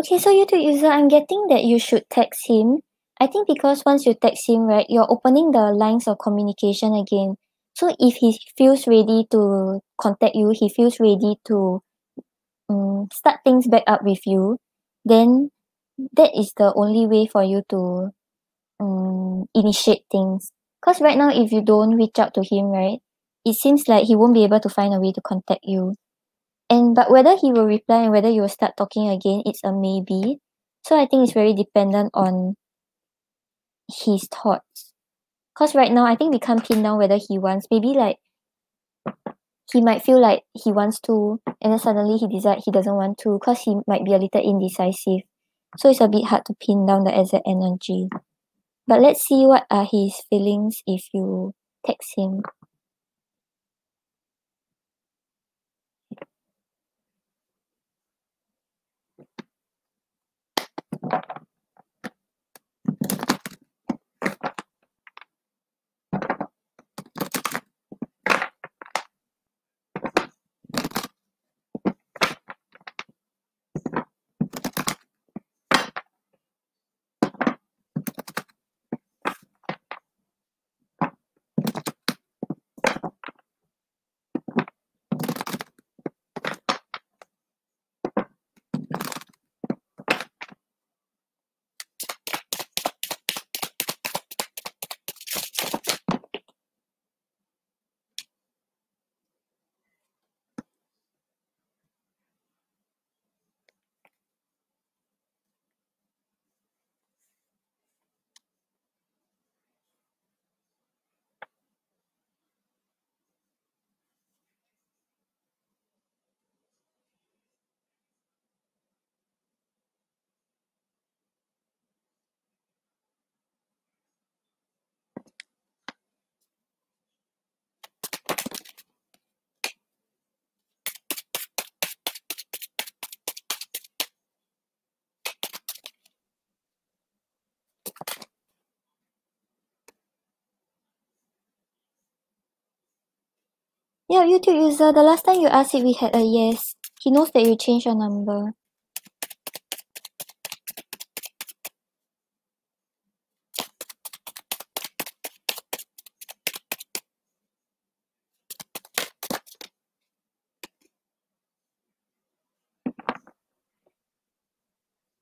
Okay, so YouTube user, I'm getting that you should text him. I think because once you text him, right, you're opening the lines of communication again. So if he feels ready to contact you, he feels ready to start things back up with you, then that is the only way for you to initiate things. Because right now, if you don't reach out to him, right, it seems like he won't be able to find a way to contact you. But whether he will reply and whether you will start talking again, it's a maybe. So I think it's very dependent on his thoughts. Because right now, I think we can't pin down whether he wants. Maybe like he might feel like he wants to, and then suddenly he decide he doesn't want to, because he might be a little indecisive. So it's a bit hard to pin down the exact energy. But let's see what are his feelings if you text him. Yeah, YouTube user, the last time you asked it, we had a yes. He knows that you changed your number.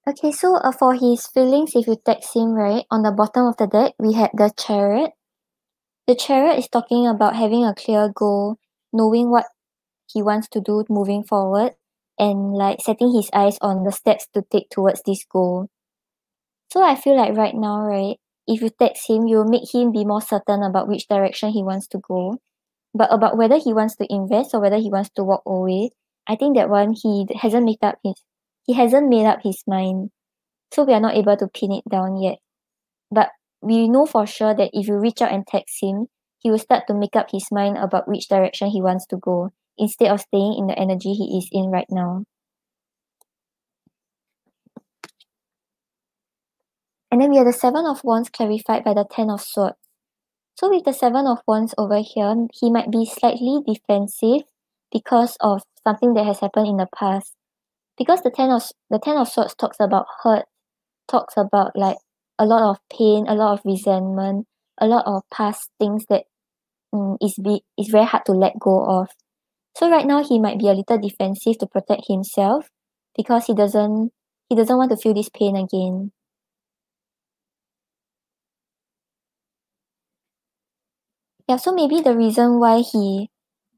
Okay, so for his feelings, if you text him, right, on the bottom of the deck, we had the Chariot. The Chariot is talking about having a clear goal, knowing what he wants to do moving forward, and like setting his eyes on the steps to take towards this goal. So I feel like right now, right, if you text him, you'll make him be more certain about which direction he wants to go. But about whether he wants to invest or whether he wants to walk away, I think that one he hasn't made up his mind. So we are not able to pin it down yet. But we know for sure that if you reach out and text him, he will start to make up his mind about which direction he wants to go, instead of staying in the energy he is in right now. And then we have the Seven of Wands clarified by the Ten of Swords. So with the Seven of Wands over here, he might be slightly defensive because of something that has happened in the past. Because the Ten of Swords talks about hurt, talks about like a lot of pain, a lot of resentment, a lot of past things that is very hard to let go of. So right now he might be a little defensive to protect himself because he doesn't want to feel this pain again. Yeah, so maybe the reason why he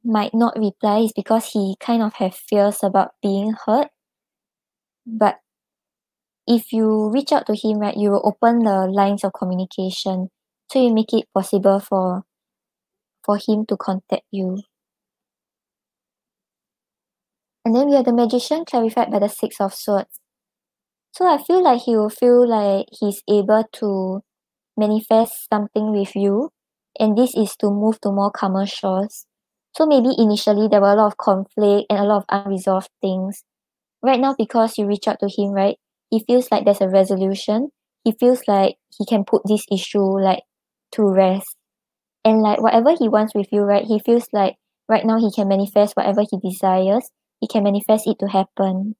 might not reply is because he kind of have fears about being hurt. But if you reach out to him, right, you will open the lines of communication. So you make it possible for him to contact you. And then we have the Magician clarified by the Six of Swords. So I feel like he will feel like he's able to manifest something with you, and this is to move to more calmer shores. So maybe initially there were a lot of conflict and a lot of unresolved things. Right now, because you reach out to him, right, he feels like there's a resolution. He feels like he can put this issue like to rest. And like whatever he wants with you, right, he feels like right now he can manifest whatever he desires. He can manifest it to happen.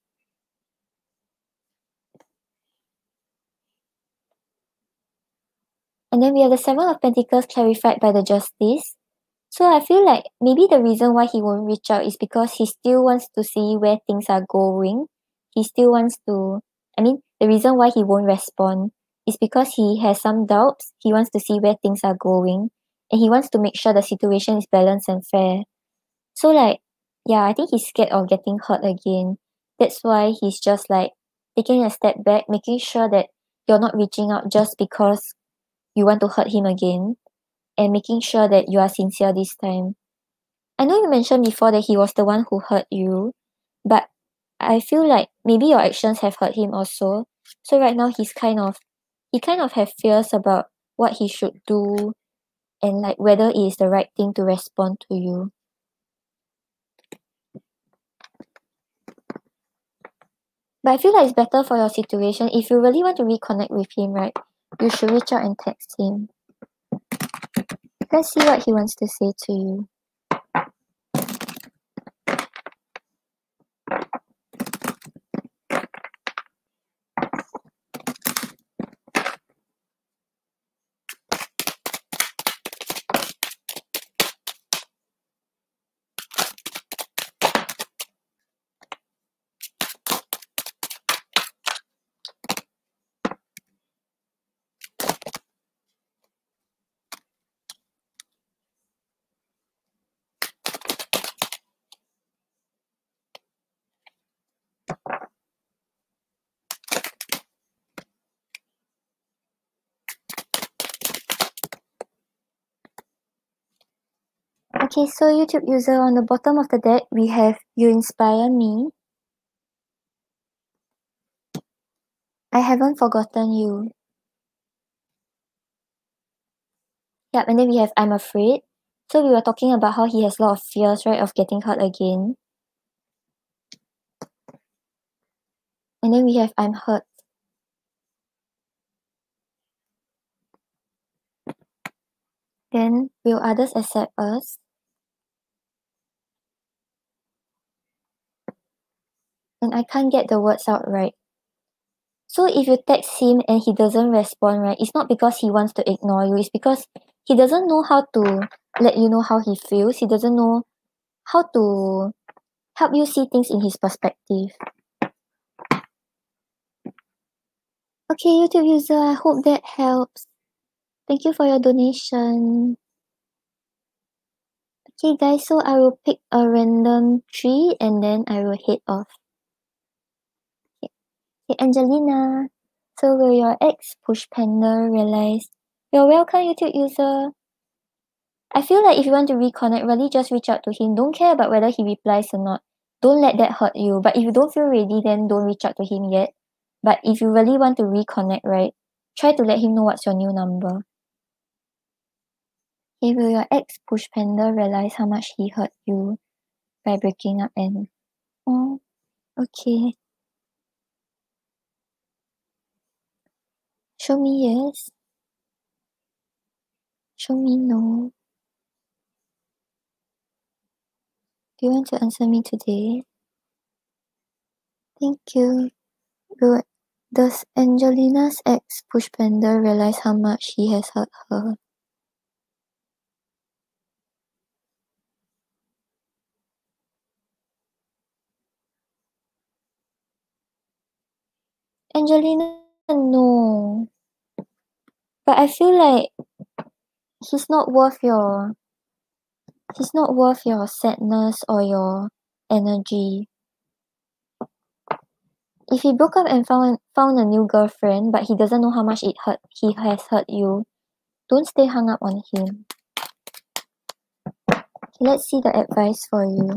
And then we have the Seven of Pentacles clarified by the Justice. So I feel like maybe the reason why he won't reach out is because he still wants to see where things are going. He still wants to, the reason why he won't respond is because he has some doubts. He wants to see where things are going, and he wants to make sure the situation is balanced and fair. So like, yeah, I think he's scared of getting hurt again. That's why he's just like taking a step back, making sure that you're not reaching out just because you want to hurt him again, and making sure that you are sincere this time. I know you mentioned before that he was the one who hurt you, but I feel like maybe your actions have hurt him also. So right now he kind of have fears about what he should do, and like whether it is the right thing to respond to you. But I feel like it's better for your situation. If you really want to reconnect with him, right, you should reach out and text him. Let's see what he wants to say to you. Okay, so YouTube user, on the bottom of the deck, we have You Inspire Me. I Haven't Forgotten You. Yep, and then we have I'm Afraid. So we were talking about how he has a lot of fears, right, of getting hurt again. And then we have I'm Hurt. Then, Will Others Accept Us? And I Can't Get the Words Out Right. So if you text him and he doesn't respond, right, it's not because he wants to ignore you, it's because he doesn't know how to let you know how he feels. He doesn't know how to help you see things in his perspective. Okay, YouTube user, I hope that helps. Thank you for your donation. Okay guys, so I will pick a random tree and then I will head off. Okay, Angelina. So will your ex push panda realize? You're welcome, YouTube user. I feel like if you want to reconnect, really just reach out to him. Don't care about whether he replies or not. Don't let that hurt you. But if you don't feel ready, then don't reach out to him yet. But if you really want to reconnect, right, try to let him know what's your new number. Okay, will your ex push panda realize how much he hurt you by breaking up and... Oh, okay. Show me yes. Show me no. Do you want to answer me today? Thank you. Does Angelina's ex push panda realize how much he has hurt her? Angelina, no. But I feel like he's not worth your sadness or your energy. If he broke up and found a new girlfriend, but he doesn't know how much he has hurt you, don't stay hung up on him. Let's see the advice for you.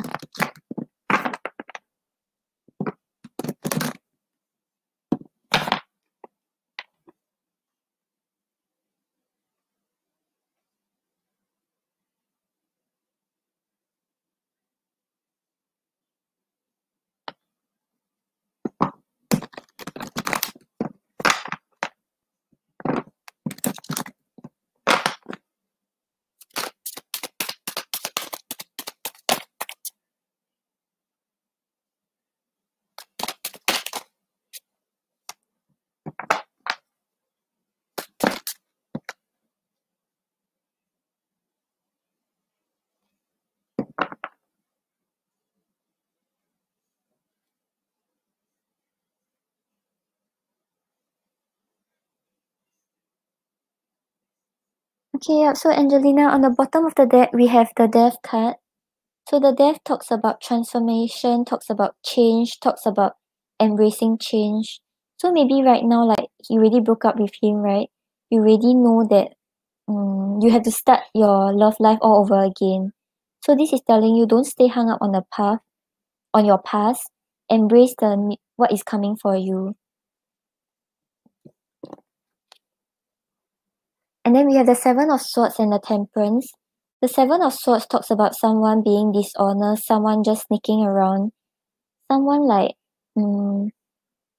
Okay, yeah, so Angelina, on the bottom of the deck, we have the Death card. So the Death talks about transformation, talks about change, talks about embracing change. So maybe right now, like, you already broke up with him, right? You already know that you have to start your love life all over again. So this is telling you, don't stay hung up on your past. Embrace what is coming for you. And then we have the Seven of Swords and the Temperance. The Seven of Swords talks about someone being dishonest, someone just sneaking around, someone like being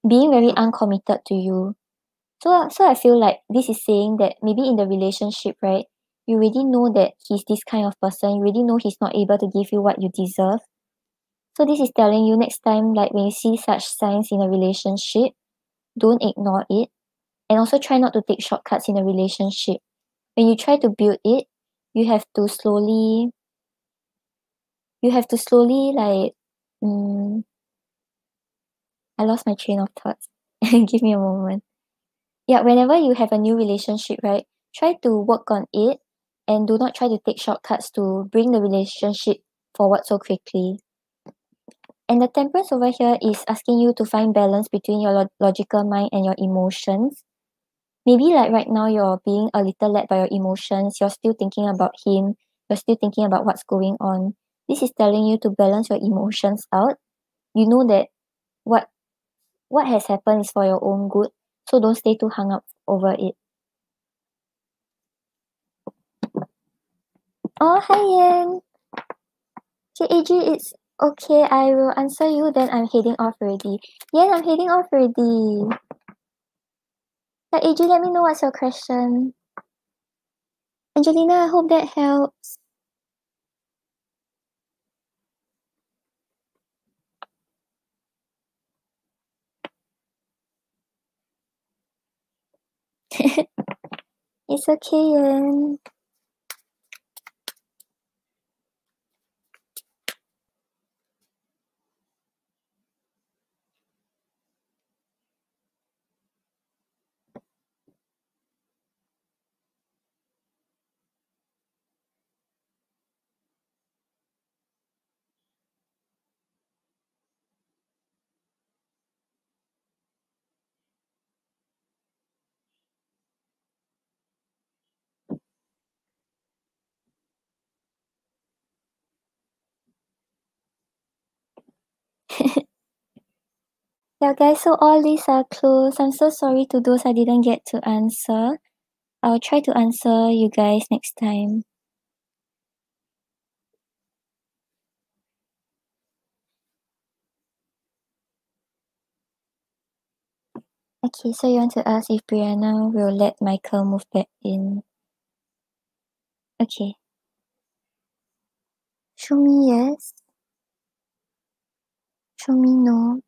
very uncommitted to you. So I feel like this is saying that maybe in the relationship, right, you already know that he's this kind of person, you already know he's not able to give you what you deserve. So this is telling you, next time, like when you see such signs in a relationship, don't ignore it. And also try not to take shortcuts in a relationship. When you try to build it, you have to slowly like I lost my train of thoughts. Give me a moment. Yeah, whenever you have a new relationship, right, try to work on it and do not try to take shortcuts to bring the relationship forward so quickly. And the Temperance over here is asking you to find balance between your logical mind and your emotions. Maybe like right now you're being a little led by your emotions, you're still thinking about him, you're still thinking about what's going on. This is telling you to balance your emotions out. You know that what has happened is for your own good, so don't stay too hung up over it. Oh, hi Yan. Okay, AG, it's okay. I will answer you, then I'm heading off already. Yan, I'm heading off already. Yeah, AG, let me know what's your question. Angelina, I hope that helps. It's okay, Yan. Yeah, guys, so all these are closed. I'm so sorry to those I didn't get to answer. I'll try to answer you guys next time. Okay, so you want to ask if Brianna will let Michael move back in. Okay. Show me yes. Show me no.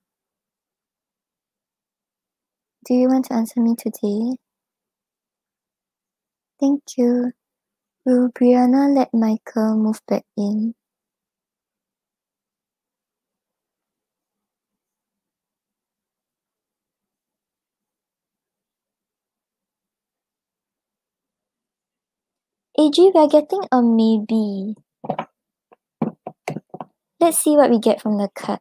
Do you want to answer me today? Thank you. Will Brianna let Michael move back in? AG, we are getting a maybe. Let's see what we get from the card.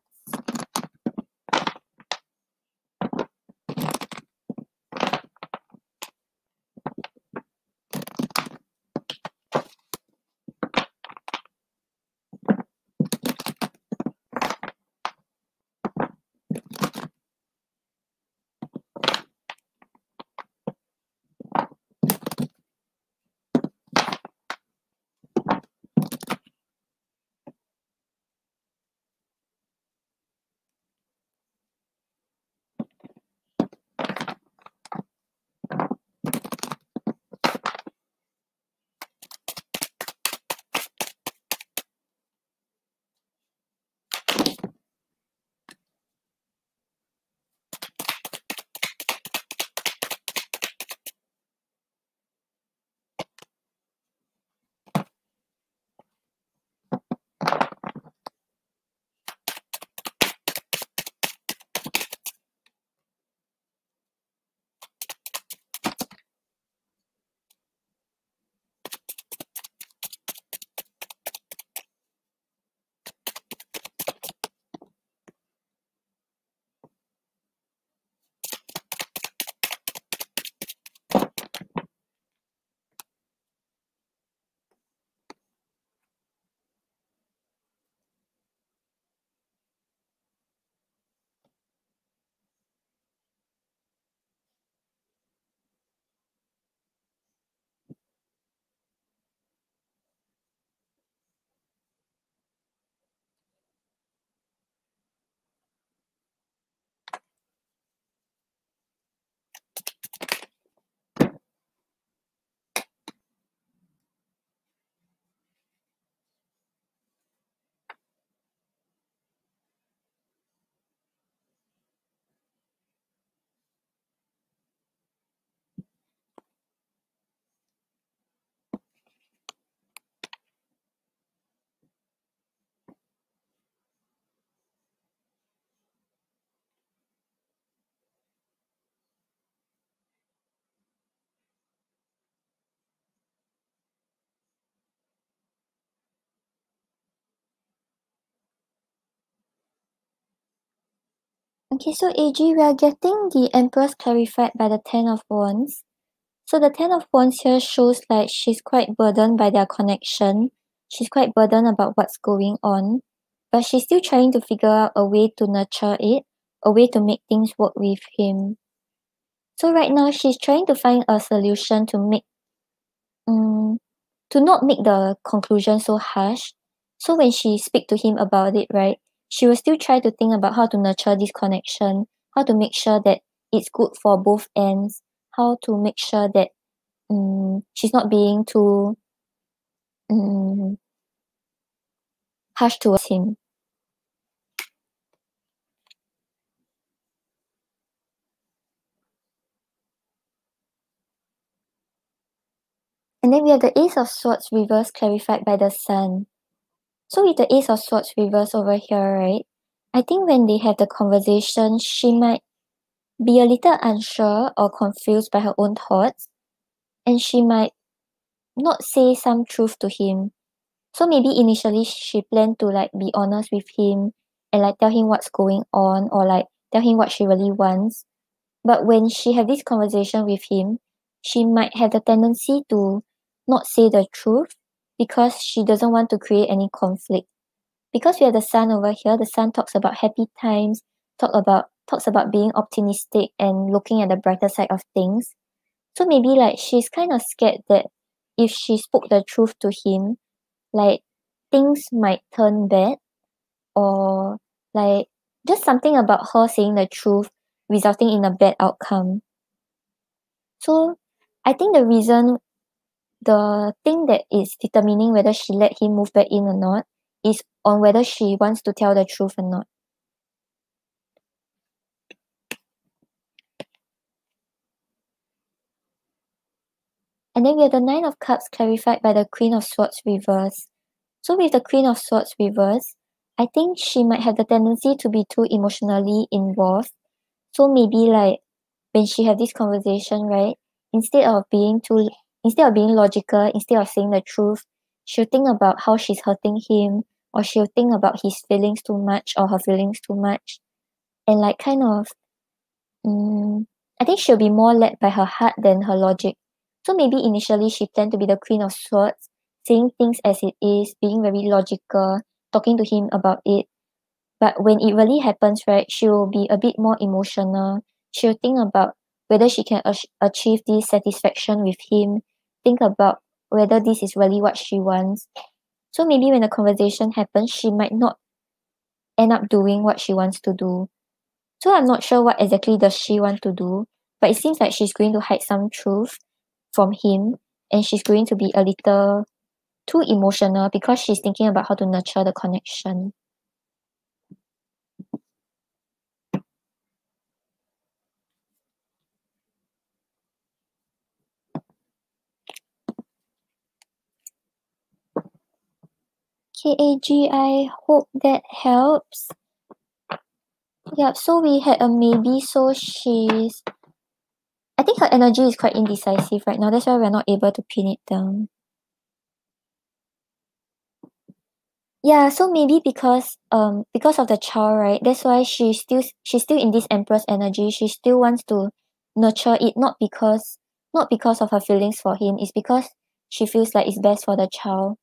Okay, so AG, we are getting the Empress clarified by the Ten of Wands. So the Ten of Wands here shows like she's quite burdened by their connection. She's quite burdened about what's going on, but she's still trying to figure out a way to nurture it, a way to make things work with him. So right now she's trying to find a solution to make to not make the conclusion so harsh. So when she speak to him about it, right, she will still try to think about how to nurture this connection, how to make sure that it's good for both ends, how to make sure that she's not being too um, harsh towards him. And then we have the Ace of Swords reversed clarified by the Sun. So with the Ace of Swords reversed over here, right, I think when they have the conversation, she might be a little unsure or confused by her own thoughts, and she might not say some truth to him. So maybe initially she planned to like be honest with him and like tell him what's going on or like tell him what she really wants. But when she had this conversation with him, she might have the tendency to not say the truth because she doesn't want to create any conflict. Because we have the Sun over here, the Sun talks about happy times, talks about being optimistic and looking at the brighter side of things. So maybe like she's kind of scared that if she spoke the truth to him, like things might turn bad, or like just something about her saying the truth resulting in a bad outcome. So I think the thing that is determining whether she let him move back in or not is on whether she wants to tell the truth or not. And then we have the Nine of Cups clarified by the Queen of Swords reverse. So with the Queen of Swords reverse, I think she might have the tendency to be too emotionally involved. So maybe like when she have this conversation, right, instead of being logical, instead of saying the truth, she'll think about how she's hurting him, or she'll think about his feelings too much or her feelings too much. And like kind of I think she'll be more led by her heart than her logic. So maybe initially she planned to be the Queen of Swords, saying things as it is, being very logical, talking to him about it. But when it really happens, right, she will be a bit more emotional. She'll think about whether she can achieve this satisfaction with him, think about whether this is really what she wants. So maybe when the conversation happens, she might not end up doing what she wants to do. So I'm not sure what exactly does she want to do, but it seems like she's going to hide some truth from him, and she's going to be a little too emotional because she's thinking about how to nurture the connection. KAG, I hope that helps. Yep, so we had a maybe, so I think her energy is quite indecisive right now. That's why we're not able to pin it down. Yeah, so maybe because of the child, right? That's why she's still in this Empress energy. She still wants to nurture it, not because of her feelings for him. It's because she feels like it's best for the child.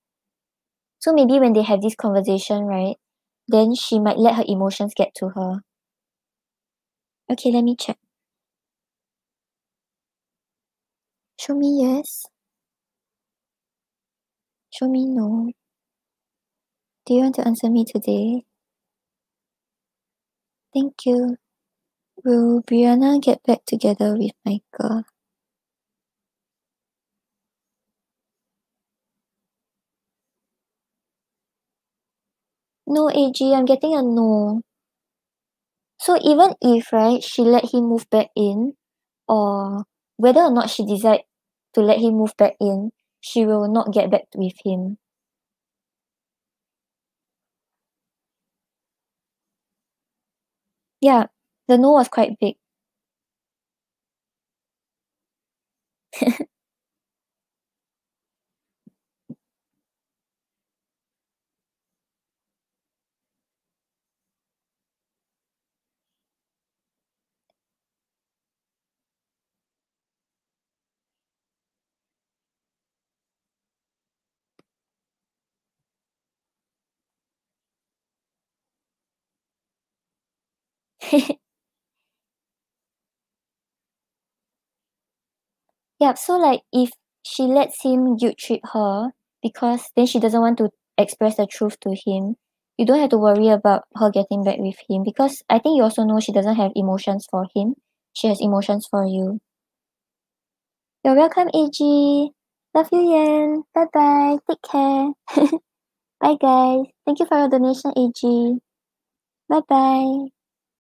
So maybe when they have this conversation, right, then she might let her emotions get to her. Okay, let me check. Show me yes. Show me no. Do you want to answer me today? Thank you. Will Brianna get back together with Michael? No, AG, I'm getting a no. So even if, right, she let him move back in, or whether or not she decide to let him move back in, she will not get back with him. Yeah, the no was quite big. Yeah, so like if she lets him guilt trip her because then she doesn't want to express the truth to him, you don't have to worry about her getting back with him because I think you also know she doesn't have emotions for him. She has emotions for you. You're welcome, AG. Love you, Yan. Bye bye. Take care. Bye, guys. Thank you for your donation, AG. Bye bye.